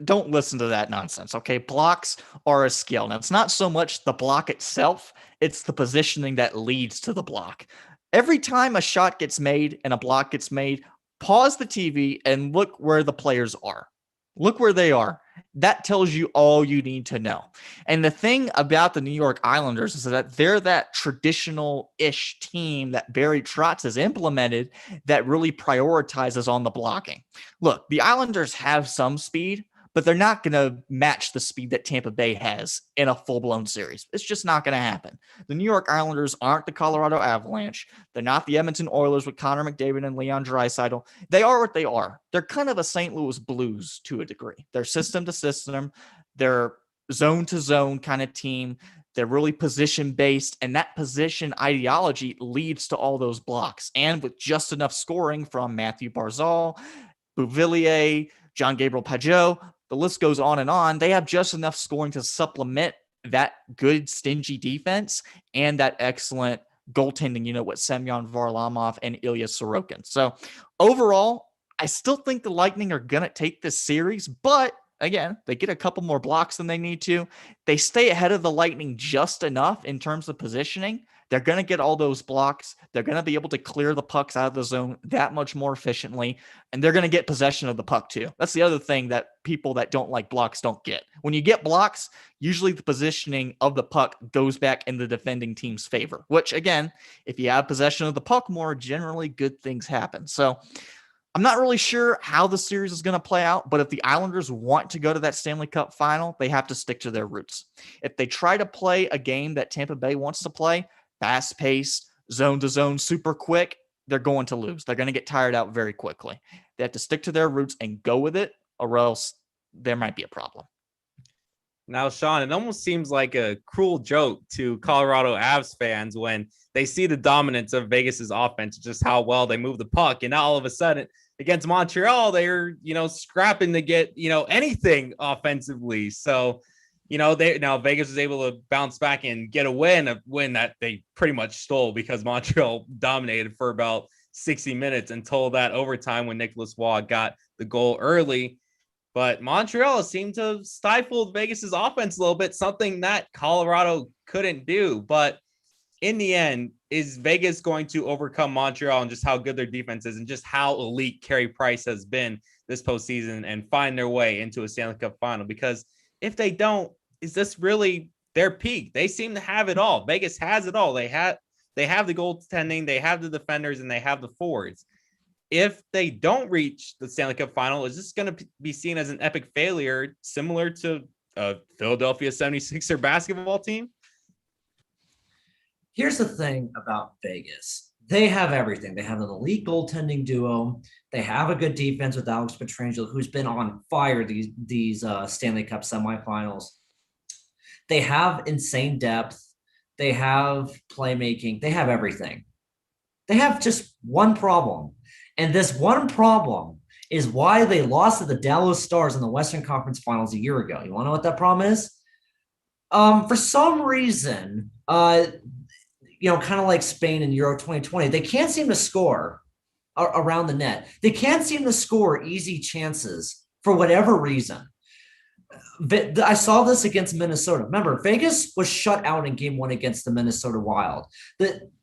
Don't listen to that nonsense, okay? Blocks are a skill. Now, it's not so much the block itself, it's the positioning that leads to the block. Every time a shot gets made and a block gets made, pause the TV and look where the players are. Look where they are. That tells you all you need to know. And the thing about the New York Islanders is that they're that traditional-ish team that Barry Trotz has implemented that really prioritizes on the blocking. Look, the Islanders have some speed, but they're not going to match the speed that Tampa Bay has in a full-blown series. It's just not going to happen. The New York Islanders aren't the Colorado Avalanche. They're not the Edmonton Oilers with Connor McDavid and Leon Draisaitl. They are what they are. They're kind of a St. Louis Blues to a degree. They're system to system. They're zone to zone kind of team. They're really position-based, and that position ideology leads to all those blocks. And with just enough scoring from Matthew Barzal, Beauvillier, John Gabriel Pageau, the list goes on. They have just enough scoring to supplement that good, stingy defense and that excellent goaltending unit with Semyon Varlamov and Ilya Sorokin. So overall, I still think the Lightning are going to take this series, but again, they get a couple more blocks than they need to. They stay ahead of the Lightning just enough in terms of positioning. They're going to get all those blocks. They're going to be able to clear the pucks out of the zone that much more efficiently, and they're going to get possession of the puck too. That's the other thing that people that don't like blocks don't get. When you get blocks, usually the positioning of the puck goes back in the defending team's favor, which again, if you have possession of the puck more, generally good things happen. So I'm not really sure how the series is going to play out, but if the Islanders want to go to that Stanley Cup final, they have to stick to their roots. If they try to play a game that Tampa Bay wants to play, fast-paced, zone-to-zone, super quick, they're going to lose. They're going to get tired out very quickly. They have to stick to their roots and go with it, or else there might be a problem. Now, Sean, it almost seems like a cruel joke to Colorado Avs fans when they see the dominance of Vegas's offense, just how well they move the puck. And now all of a sudden against Montreal, they're, scrapping to get, anything offensively. So, Vegas was able to bounce back and get a win that they pretty much stole because Montreal dominated for about 60 minutes until that overtime when Nicholas Waugh got the goal early. But Montreal seemed to stifle Vegas's offense a little bit, something that Colorado couldn't do. But in the end, is Vegas going to overcome Montreal and just how good their defense is and just how elite Carey Price has been this postseason and find their way into a Stanley Cup final? Because if they don't, is this really their peak? They seem to have it all. Vegas has it all. They have the goaltending, they have the defenders, and they have the forwards. If they don't reach the Stanley Cup final, is this going to be seen as an epic failure similar to a Philadelphia 76er basketball team? Here's the thing about Vegas. They have everything. They have an elite goaltending duo. They have a good defense with Alex Pietrangelo, who's been on fire these Stanley Cup semifinals. They have insane depth. They have playmaking. They have everything. They have just one problem. And this one problem is why they lost to the Dallas Stars in the Western Conference Finals a year ago. You want to know what that problem is? For some reason, kind of like Spain in Euro 2020, they can't seem to score around the net. They can't seem to score easy chances for whatever reason. I saw this against Minnesota. Remember, Vegas was shut out in game 1 against the Minnesota Wild.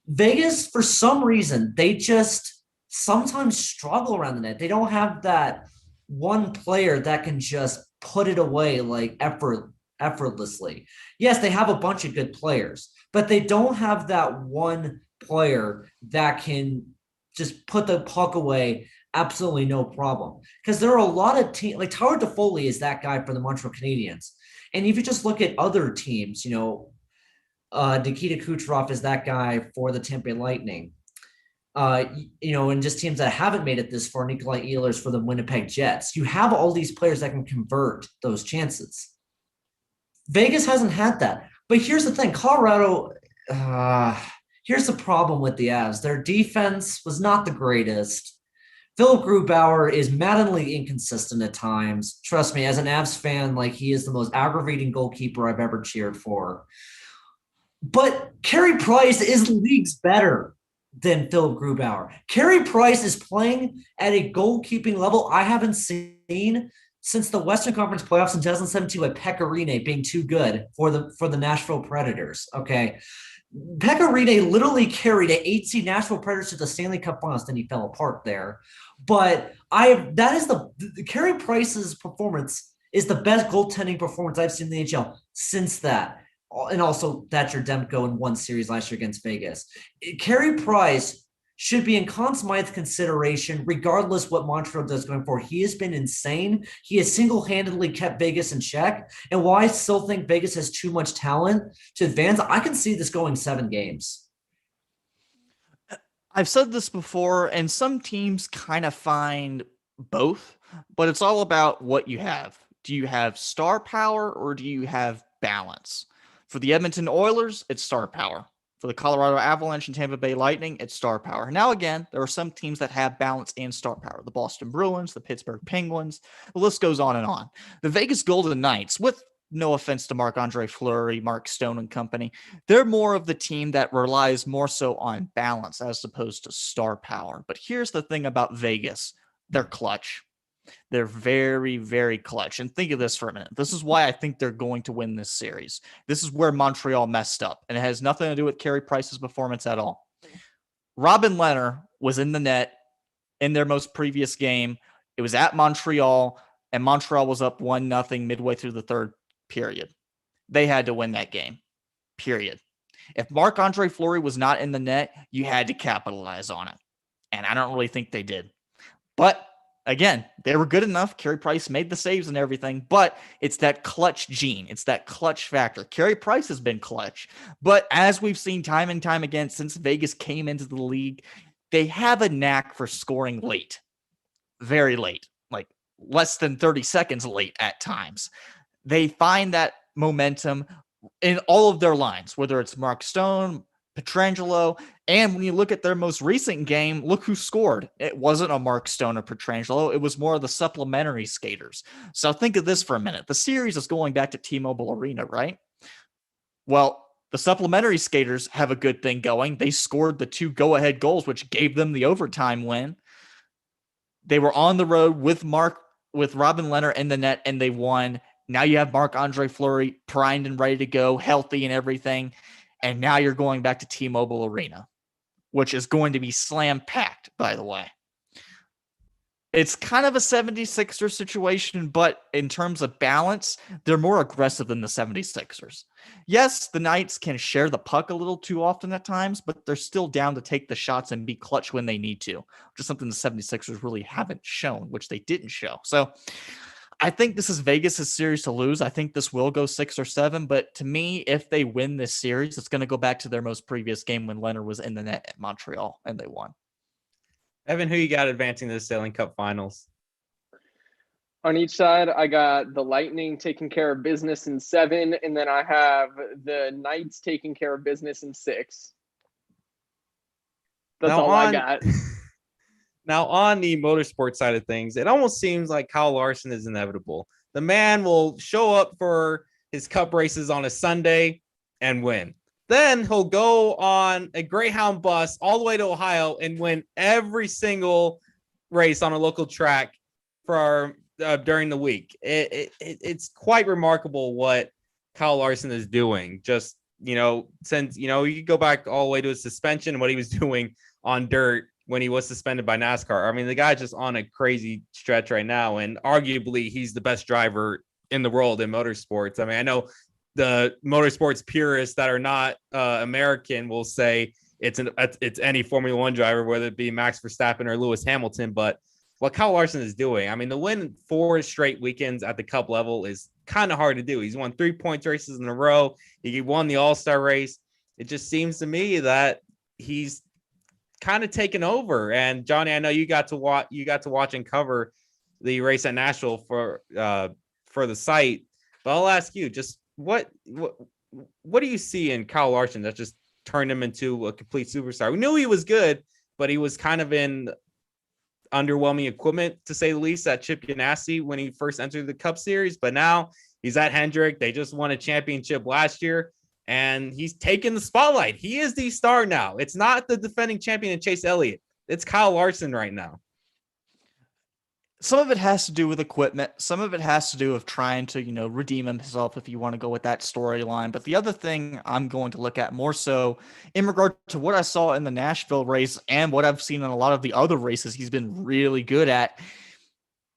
Vegas, for some reason, they just sometimes struggle around the net. They don't have that one player that can just put it away like effortlessly. Yes, they have a bunch of good players, but they don't have that one player that can just put the puck away absolutely no problem. Because there are a lot of teams, like Tyler Toffoli is that guy for the Montreal Canadiens. And if you just look at other teams, Nikita Kucherov is that guy for the Tampa Bay Lightning. And just teams that haven't made it this far, Nikolai Ehlers for the Winnipeg Jets. You have all these players that can convert those chances. Vegas hasn't had that. But here's the thing, Colorado. Here's the problem with the Avs. Their defense was not the greatest. Philip Grubauer is maddeningly inconsistent at times. Trust me, as an Avs fan, like he is the most aggravating goalkeeper I've ever cheered for. But Carey Price is leagues better than Philip Grubauer. Carey Price is playing at a goalkeeping level I haven't seen since the Western Conference playoffs in 2017 with Pekka Rinne being too good for the Nashville Predators. Okay. Pekka Rinne literally carried an 8-seed Nashville Predators to the Stanley Cup Finals, then he fell apart there. But the Carey Price's performance is the best goaltending performance I've seen in the NHL since that. And also Thatcher Demko in one series last year against Vegas. Carey Price should be in Conn Smythe consideration, regardless what Montreal does going forward. He has been insane. He has single-handedly kept Vegas in check. And while I still think Vegas has too much talent to advance, I can see this going 7 games. I've said this before, and some teams kind of find both, but it's all about what you have. Do you have star power or do you have balance? For the Edmonton Oilers, it's star power. For the Colorado Avalanche and Tampa Bay Lightning, it's star power. Now, again, there are some teams that have balance and star power. The Boston Bruins, the Pittsburgh Penguins, the list goes on and on. The Vegas Golden Knights, with no offense to Marc-Andre Fleury, Mark Stone and company, they're more of the team that relies more so on balance as opposed to star power. But here's the thing about Vegas. They're clutch. They're very, very clutch. And think of this for a minute. This is why I think they're going to win this series. This is where Montreal messed up, and it has nothing to do with Carey Price's performance at all. Robin Lehner was in the net in their most previous game. It was at Montreal, and Montreal was up 1-0 midway through the third period. They had to win that game, period. If Marc-Andre Fleury was not in the net, you had to capitalize on it. And I don't really think they did. But again, they were good enough. Carey Price made the saves and everything, but it's that clutch gene. It's that clutch factor. Carey Price has been clutch, but as we've seen time and time again since Vegas came into the league, they have a knack for scoring late, very late, like less than 30 seconds late at times. They find that momentum in all of their lines, whether it's Mark Stone, Pietrangelo, and when you look at their most recent game, look who scored. It wasn't a Mark Stone or Pietrangelo. It was more of the supplementary skaters. So think of this for a minute. The series is going back to T-Mobile Arena, right? Well, the supplementary skaters have a good thing going. They scored the 2 go-ahead goals, which gave them the overtime win. They were on the road with Robin Lehner in the net, and they won. Now you have Marc-Andre Fleury primed and ready to go, healthy and everything. And now you're going back to T-Mobile Arena, which is going to be slam-packed, by the way. It's kind of a 76ers situation, but in terms of balance, they're more aggressive than the 76ers. Yes, the Knights can share the puck a little too often at times, but they're still down to take the shots and be clutch when they need to, which is something the 76ers really haven't shown, which they didn't show. So I think this is Vegas' series to lose. I think this will go 6 or 7, but to me, if they win this series, it's going to go back to their most previous game when Leonard was in the net at Montreal and they won. Evan, who you got advancing to the Stanley Cup Finals? On each side, I got the Lightning taking care of business in 7, and then I have the Knights taking care of business in 6. That's all I got. Now, on the motorsport side of things, it almost seems like Kyle Larson is inevitable. The man will show up for his cup races on a Sunday and win. Then he'll go on a Greyhound bus all the way to Ohio and win every single race on a local track for during the week. It's quite remarkable what Kyle Larson is doing. Just, since, you could go back all the way to his suspension and what he was doing on dirt when he was suspended by NASCAR. I mean, the guy's just on a crazy stretch right now, and arguably he's the best driver in the world in motorsports. I mean, I know the motorsports purists that are not American will say it's any Formula One driver, whether it be Max Verstappen or Lewis Hamilton. But what Kyle Larson is doing, I mean, to win 4 straight weekends at the Cup level is kind of hard to do. He's won 3 points races in a row. He won the All-Star race. It just seems to me that he's kind of taken over. And Johnny, I know you got to watch and cover the race at Nashville for the site, but I'll ask you, just what do you see in Kyle Larson that just turned him into a complete superstar? We knew he was good, but he was kind of in underwhelming equipment, to say the least, at Chip Ganassi when he first entered the Cup Series. But now he's at Hendrick. They just won a championship last year, and he's taken the spotlight. He is the star now. It's not the defending champion Chase Elliott. It's Kyle Larson right now. Some of it has to do with equipment. Some of it has to do with trying to, redeem himself, if you want to go with that storyline. But the other thing I'm going to look at more so in regard to what I saw in the Nashville race and what I've seen in a lot of the other races he's been really good at.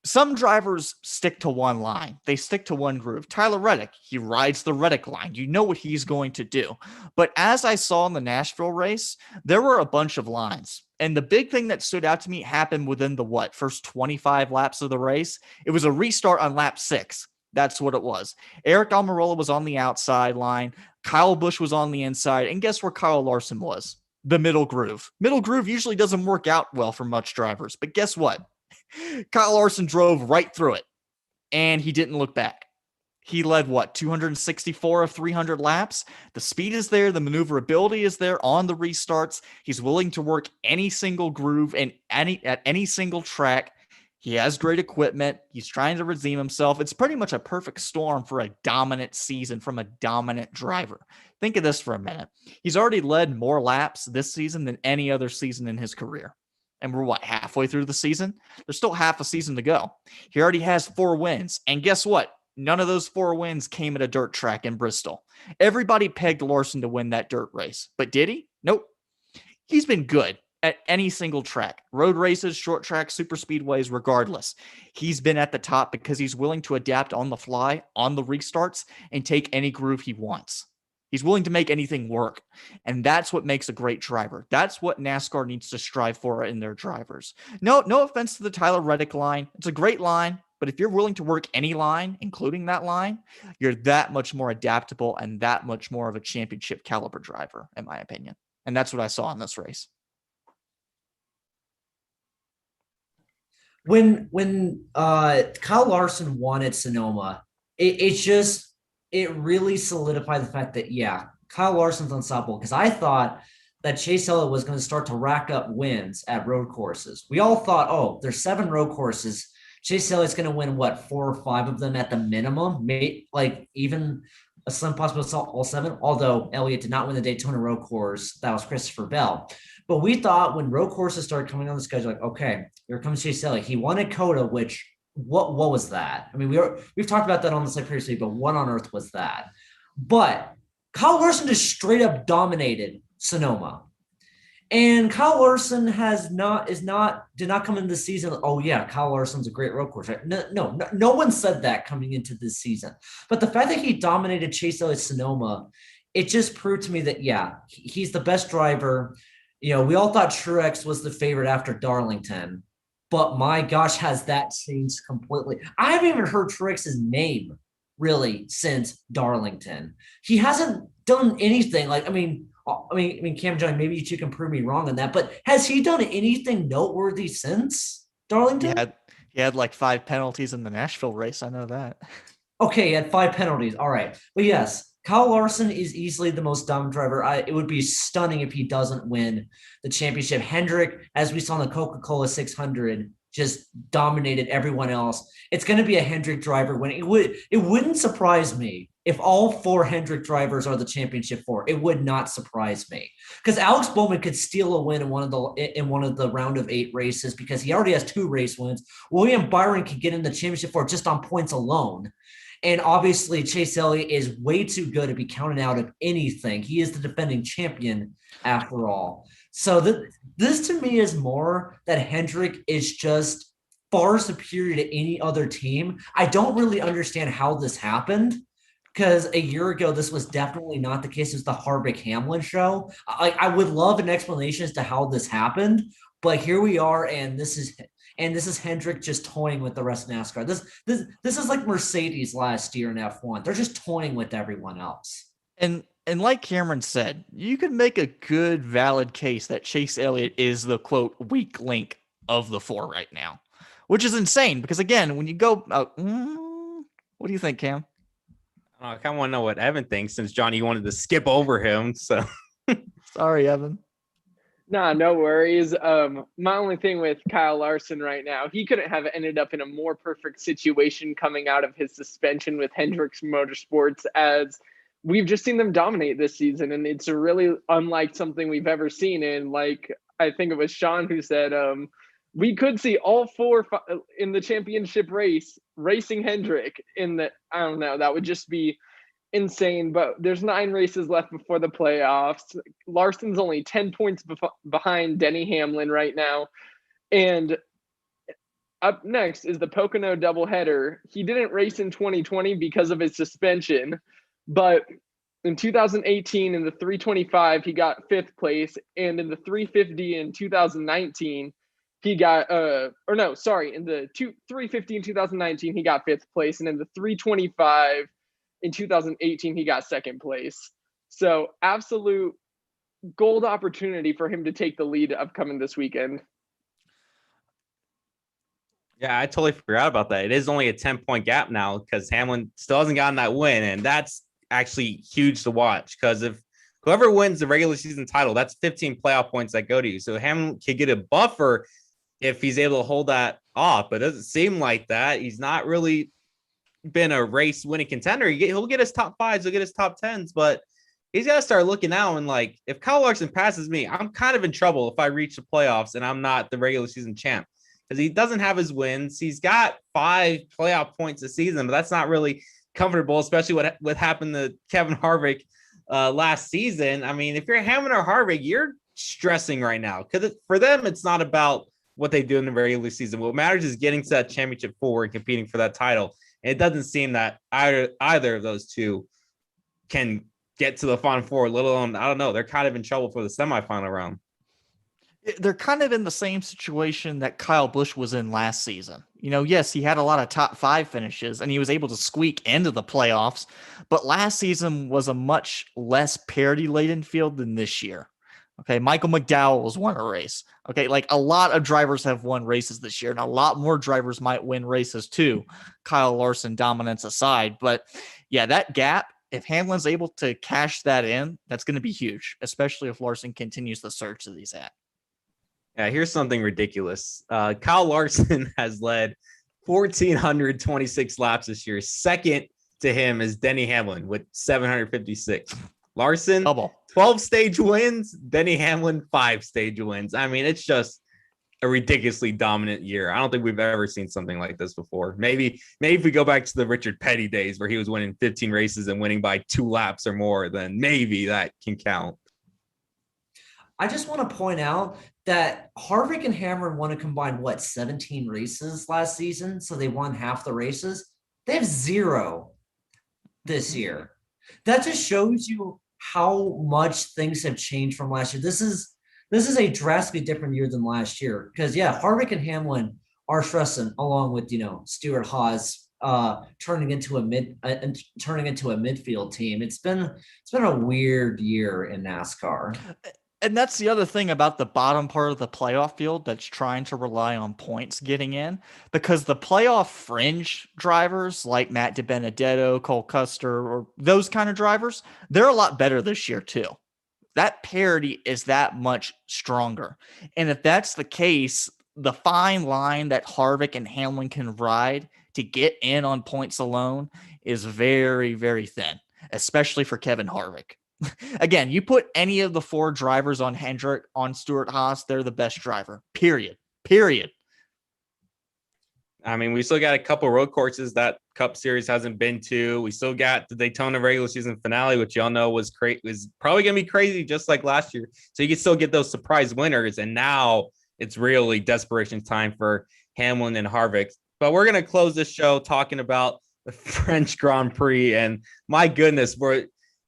Some drivers stick to one line. They stick to one groove. Tyler Reddick, he rides the Reddick line. You know what he's going to do. But as I saw in the Nashville race, there were a bunch of lines. And the big thing that stood out to me happened within the first 25 laps of the race. It was a restart on lap 6. That's what it was. Eric Almirola was on the outside line. Kyle Busch was on the inside. And guess where Kyle Larson was? The middle groove. Middle groove usually doesn't work out well for much drivers. But guess what? Kyle Larson drove right through it, and he didn't look back. He led 264 of 300 laps. The speed is there. The maneuverability is there on the restarts. He's willing to work any single groove and at any single track. He has great equipment. He's trying to redeem himself. It's pretty much a perfect storm for a dominant season from a dominant driver. Think of this for a minute. He's already led more laps this season than any other season in his career. And we're halfway through the season? There's still half a season to go. He already has 4 wins. And guess what? None of those 4 wins came at a dirt track in Bristol. Everybody pegged Larson to win that dirt race. But did he? Nope. He's been good at any single track. Road races, short tracks, super speedways, regardless. He's been at the top because he's willing to adapt on the fly, on the restarts, and take any groove he wants. He's willing to make anything work. And that's what makes a great driver. That's what NASCAR needs to strive for in their drivers. No offense to the Tyler Reddick line. It's a great line. But if you're willing to work any line, including that line, you're that much more adaptable and that much more of a championship caliber driver, in my opinion. And that's what I saw in this race. When Kyle Larson won at Sonoma, it really solidified the fact that, Kyle Larson's unstoppable, because I thought that Chase Elliott was going to start to rack up wins at road courses. We all thought, there's 7 road courses. Chase Elliott's going to win, 4 or 5 of them at the minimum, even a slim possibility all 7, although Elliott did not win the Daytona road course. That was Christopher Bell. But we thought when road courses started coming on the schedule, okay, here comes Chase Elliott. He won at COTA, which what was that? I mean, we've talked about that on the site previously, but what on earth was that? But Kyle Larson just straight up dominated Sonoma. And Kyle Larson did not come into the season. Oh yeah, Kyle Larson's a great road course. Right? No one said that coming into this season. But the fact that he dominated Chase Elliott Sonoma, it just proved to me that he's the best driver. We all thought Truex was the favorite after Darlington. But my gosh, has that changed completely? I haven't even heard Truex's name really since Darlington. He hasn't done anything. Cam John, maybe you two can prove me wrong on that. But has he done anything noteworthy since Darlington? He had 5 penalties in the Nashville race. I know that. Okay, he had 5 penalties. All right, but yes, Kyle Larson is easily the most dominant driver. It would be stunning if he doesn't win the championship. Hendrick, as we saw in the Coca-Cola 600, just dominated everyone else. It's going to be a Hendrick driver winning. It wouldn't surprise me if all 4 Hendrick drivers are the championship 4. It would not surprise me, because Alex Bowman could steal a win in one of the round of 8 races because he already has 2 race wins. William Byron could get in the championship 4 just on points alone. And obviously, Chase Elliott is way too good to be counted out of anything. He is the defending champion after all. So this to me is more that Hendrick is just far superior to any other team. I don't really understand how this happened, because a year ago, this was definitely not the case. It was the Harvick-Hamlin show. I would love an explanation as to how this happened, but here we are, and this is Hendrick just toying with the rest of NASCAR. This is like Mercedes last year in F1. They're just toying with everyone else. And like Cameron said, you could make a good, valid case that Chase Elliott is the, quote, weak link of the 4 right now, which is insane because, again, when you go what do you think, Cam? I I kind of want to know what Evan thinks since Johnny wanted to skip over him. So Sorry, Evan. Nah, no worries. My only thing with Kyle Larson right now, he couldn't have ended up in a more perfect situation coming out of his suspension with Hendricks Motorsports, as we've just seen them dominate this season, and it's really unlike something we've ever seen. And like I think it was Sean who said, we could see all four in the championship race racing Hendrick in the. I don't know. That would just be insane, but there's 9 races left before the playoffs. Larson's only 10 points behind Denny Hamlin right now. And up next is the Pocono doubleheader. He didn't race in 2020 because of his suspension, but in 2018 in the 325, he got 5th place. And in the 350 in 2019, he got, in the 350 in 2019, he got 5th place. And in the 325, in 2018, he got 2nd place. So absolute gold opportunity for him to take the lead upcoming this weekend. yeah, I totally forgot about that. It is only a 10-point gap now because Hamlin still hasn't gotten that win. And that's actually huge to watch because if whoever wins the regular season title, that's 15 playoff points that go to you. So Hamlin could get a buffer if he's able to hold that off. But it doesn't seem like that. He's not really been a race winning contender. He'll get his top 5s, he'll get his top 10s, but he's got to start looking out. And like, if Kyle Larson passes me, I'm kind of in trouble if I reach the playoffs and I'm not the regular season champ because he doesn't have his wins. He's got 5 playoff points a season, but that's not really comfortable, especially what happened to Kevin Harvick last season. I mean, if you're Hamlin or Harvick, you're stressing right now because for them, it's not about what they do in the regular season. What matters is getting to that championship 4 and competing for that title. It doesn't seem that either of those two can get to the Final 4, let alone, I don't know, they're kind of in trouble for the semifinal round. They're kind of in the same situation that Kyle Busch was in last season. You know, yes, he had a lot of top 5 finishes and he was able to squeak into the playoffs, but last season was a much less parity-laden field than this year. Okay, Michael McDowell has won a race. Okay, like a lot of drivers have won races this year, and a lot more drivers might win races too, Kyle Larson dominance aside. But yeah, that gap, if Hamlin's able to cash that in, that's going to be huge, especially if Larson continues the surge that he's at. Yeah, here's something ridiculous. Kyle Larson has led 1,426 laps this year. Second to him is Denny Hamlin with 756. Larson, Double. 12 stage wins, Denny Hamlin, 5 stage wins. I mean, it's just a ridiculously dominant year. I don't think we've ever seen something like this before. Maybe if we go back to the Richard Petty days where he was winning 15 races and winning by 2 laps or more, then maybe that can count. I just want to point out that Harvick and Hamlin won a combined, 17 races last season? So they won half the races. They have 0 this year. That just shows you how much things have changed from last year. This is a drastically different year than last year because Harvick and Hamlin are stressing along with Stewart Haas turning into a midfield team. It's been a weird year in NASCAR. And that's the other thing about the bottom part of the playoff field that's trying to rely on points getting in, because the playoff fringe drivers like Matt DiBenedetto, Cole Custer, or those kind of drivers, they're a lot better this year too. That parity is that much stronger. And if that's the case, the fine line that Harvick and Hamlin can ride to get in on points alone is very, very thin, especially for Kevin Harvick. Again, you put any of the 4 drivers on Hendrick, on Stewart Haas, they're the best driver, period. I mean, we still got a couple road courses that Cup Series hasn't been to. We still got the Daytona regular season finale, which y'all know was probably going to be crazy just like last year. So you can still get those surprise winners. And now it's really desperation time for Hamlin and Harvick. But we're going to close this show talking about the French Grand Prix. And my goodness,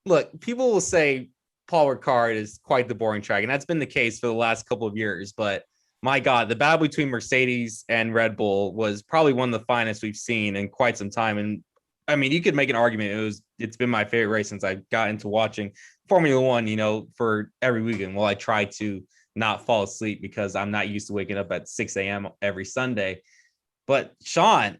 look, people will say Paul Ricard is quite the boring track, and that's been the case for the last couple of years. But my God, the battle between Mercedes and Red Bull was probably one of the finest we've seen in quite some time. And I mean, you could make an argument it's been my favorite race since I got into watching Formula One, for every weekend. Well, I try to not fall asleep because I'm not used to waking up at 6 a.m. every Sunday. But Sean,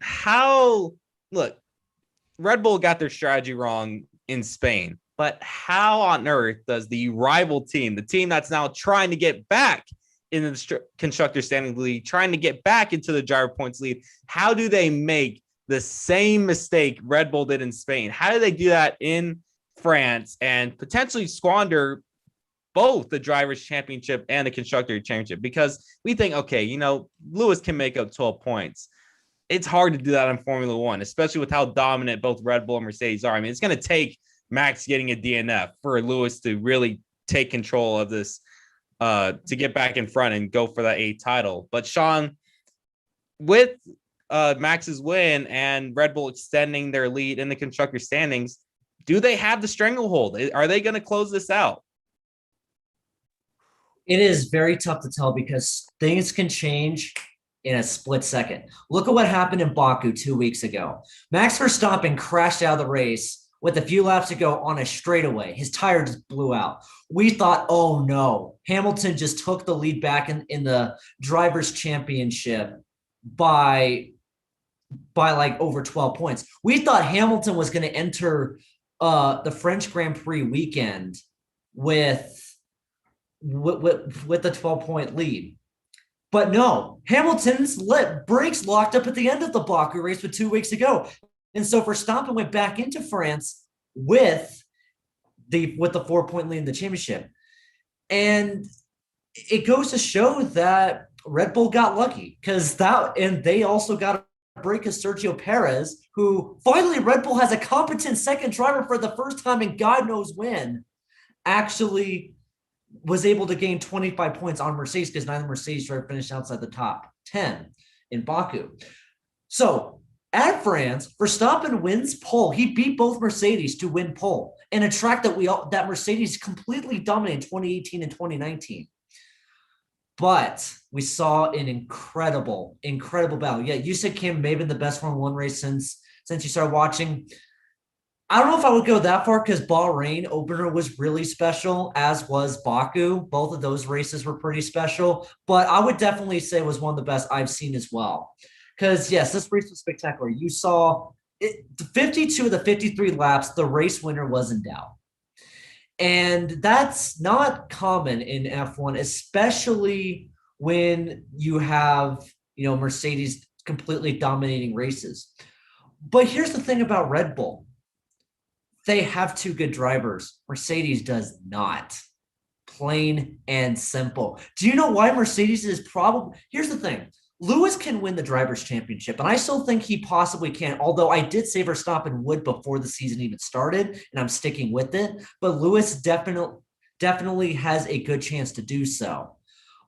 Red Bull got their strategy wrong in Spain, but how on earth does the rival team, the team that's now trying to get back in the constructor standing league, trying to get back into the driver points lead, how do they make the same mistake Red Bull did in Spain? How do they do that in France and potentially squander both the drivers' championship and the constructor championship? Because we think, okay, you know, Lewis can make up 12 points. It's hard to do that in Formula One, especially with how dominant both Red Bull and Mercedes are. I mean, it's going to take Max getting a DNF for Lewis to really take control of this, to get back in front and go for that 8th title. But Sean, with Max's win and Red Bull extending their lead in the constructor standings, do they have the stranglehold? Are they going to close this out? It is very tough to tell because things can change in a split second. Look at what happened in Baku 2 weeks ago. Max Verstappen crashed out of the race with a few laps to go on a straightaway. His tire just blew out. We thought, oh no, Hamilton just took the lead back in the Drivers' Championship by like over 12 points. We thought Hamilton was going to enter the French Grand Prix weekend with a 12-point lead. But no, Hamilton's brakes locked up at the end of the Baku race with 2 weeks ago. And so Verstappen went back into France with the 4-point lead in the championship. And it goes to show that Red Bull got lucky and they also got a break of Sergio Perez, who finally Red Bull has a competent second driver for the first time in God knows when, actually was able to gain 25 points on Mercedes because neither Mercedes driver finished outside the top 10 in Baku. So at France, Verstappen wins pole. He beat both Mercedes to win pole in a track that Mercedes completely dominated in 2018 and 2019. But we saw an incredible battle. Yeah, you said Kim may have been the best Formula One race since you started watching. I don't know if I would go that far because Bahrain opener was really special, as was Baku. Both of those races were pretty special, but I would definitely say it was one of the best I've seen as well. Because yes, this race was spectacular. You saw it, 52 of the 53 laps, the race winner was in doubt. And that's not common in F1, especially when you have, Mercedes completely dominating races. But here's the thing about Red Bull. They have two good drivers. Mercedes does not. Plain and simple. Do you know why Mercedes is probably... Here's the thing. Lewis can win the Drivers' Championship, and I still think he possibly can, although I did say Verstappen would before the season even started, and I'm sticking with it. But Lewis definitely has a good chance to do so.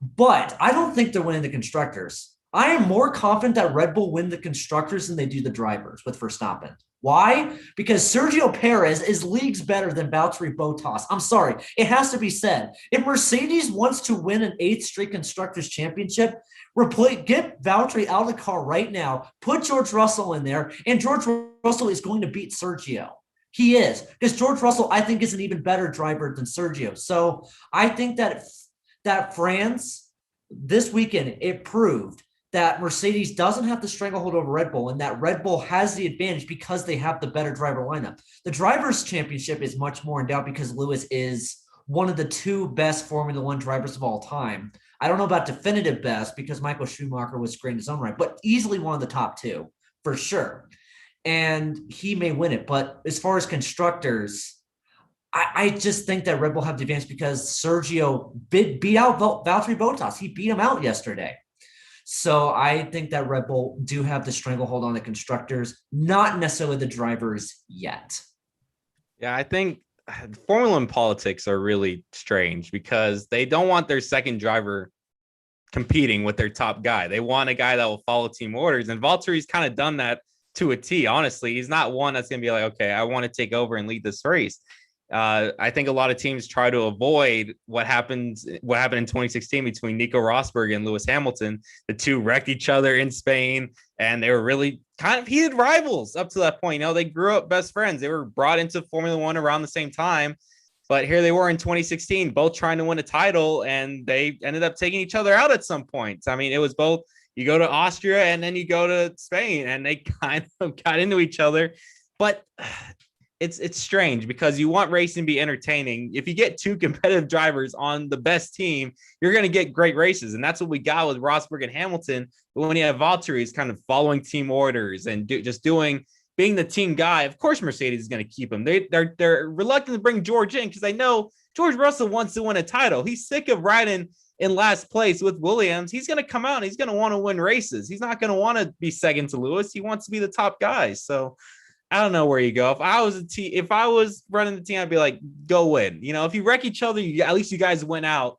But I don't think they're winning the Constructors. I am more confident that Red Bull win the Constructors than they do the Drivers with Verstappen. Why? Because Sergio Perez is leagues better than Valtteri Bottas. I'm sorry. It has to be said. If Mercedes wants to win an 8th straight Constructors' Championship, get Valtteri out of the car right now, put George Russell in there, and George Russell is going to beat Sergio. He is. Because George Russell, I think, is an even better driver than Sergio. So I think that France, this weekend, it proved that Mercedes doesn't have the stranglehold over Red Bull and that Red Bull has the advantage because they have the better driver lineup. The Drivers' Championship is much more in doubt because Lewis is one of the 2 best Formula One drivers of all time. I don't know about definitive best because Michael Schumacher was great in his own right, but easily one of the top 2 for sure. And he may win it. But as far as Constructors, I just think that Red Bull have the advantage because Sergio beat out Valtteri Bottas. He beat him out yesterday. So I think that Red Bull do have the stranglehold on the Constructors, not necessarily the drivers yet. Yeah, I think Formula One politics are really strange because they don't want their second driver competing with their top guy. They want a guy that will follow team orders. And Valtteri's kind of done that to a T, honestly. He's not one that's going to be like, okay, I want to take over and lead this race. I think a lot of teams try to avoid what happened in 2016 between Nico Rosberg and Lewis Hamilton. The two wrecked each other in Spain, and they were really kind of heated rivals up to that point. They grew up best friends. They were brought into Formula One around the same time, but here they were in 2016, both trying to win a title, and they ended up taking each other out at some point. I mean, it was both, you go to Austria and then you go to Spain, and they kind of got into each other. but it's strange because you want racing to be entertaining. If you get two competitive drivers on the best team, you're going to get great races. And that's what we got with Rosberg and Hamilton. But when you have Valtteri, he's kind of following team orders and being the team guy. Of course, Mercedes is going to keep him. They're reluctant to bring George in because they know George Russell wants to win a title. He's sick of riding in last place with Williams. He's going to come out and he's going to want to win races. He's not going to want to be second to Lewis. He wants to be the top guy. So I don't know where you go. If I was running the team, I'd be like, go win. If you wreck each other, at least you guys went out,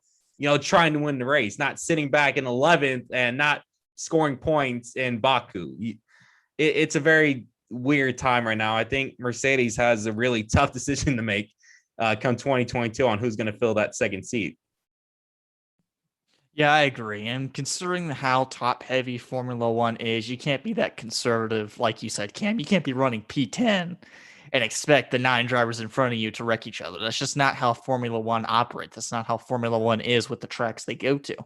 trying to win the race, not sitting back in 11th and not scoring points in Baku. It's a very weird time right now. I think Mercedes has a really tough decision to make come 2022 on who's going to fill that second seat. Yeah, I agree. And considering how top heavy Formula One is, you can't be that conservative, like you said, Cam. You can't be running P10 and expect the 9 drivers in front of you to wreck each other. That's just not how Formula One operates. That's not how Formula One is with the tracks they go to.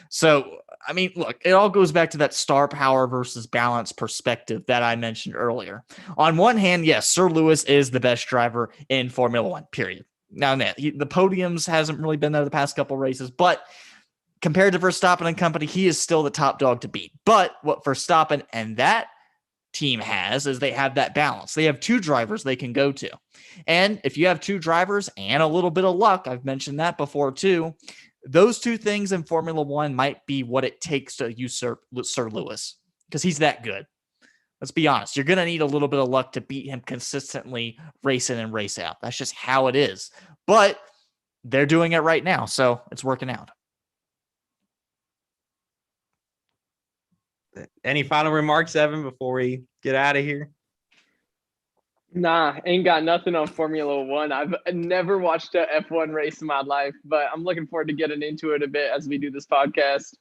So, I mean, look, it all goes back to that star power versus balance perspective that I mentioned earlier. On one hand, yes, Sir Lewis is the best driver in Formula One, period. Now, the podiums hasn't really been there the past couple races, but compared to Verstappen and company, he is still the top dog to beat. But what Verstappen and that team has is they have that balance. They have 2 drivers they can go to. And if you have 2 drivers and a little bit of luck, I've mentioned that before too, those 2 things in Formula One might be what it takes to usurp Sir Lewis because he's that good. Let's be honest. You're going to need a little bit of luck to beat him consistently race in and race out. That's just how it is. But they're doing it right now, so it's working out. Any final remarks, Evan, before we get out of here? Nah, ain't got nothing on Formula One. I've never watched a F1 race in my life, but I'm looking forward to getting into it a bit as we do this podcast.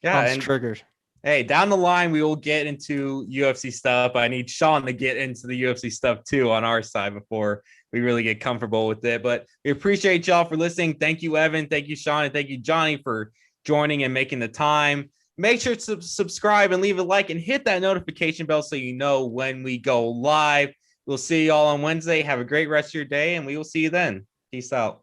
Yeah, I'm triggered. Hey, down the line, we will get into UFC stuff. I need Sean to get into the UFC stuff too on our side before we really get comfortable with it. But we appreciate y'all for listening. Thank you, Evan. Thank you, Sean. And thank you, Johnny, for joining and making the time. Make sure to subscribe and leave a like and hit that notification bell so you know when we go live. We'll see you all on Wednesday. Have a great rest of your day, and we will see you then. Peace out.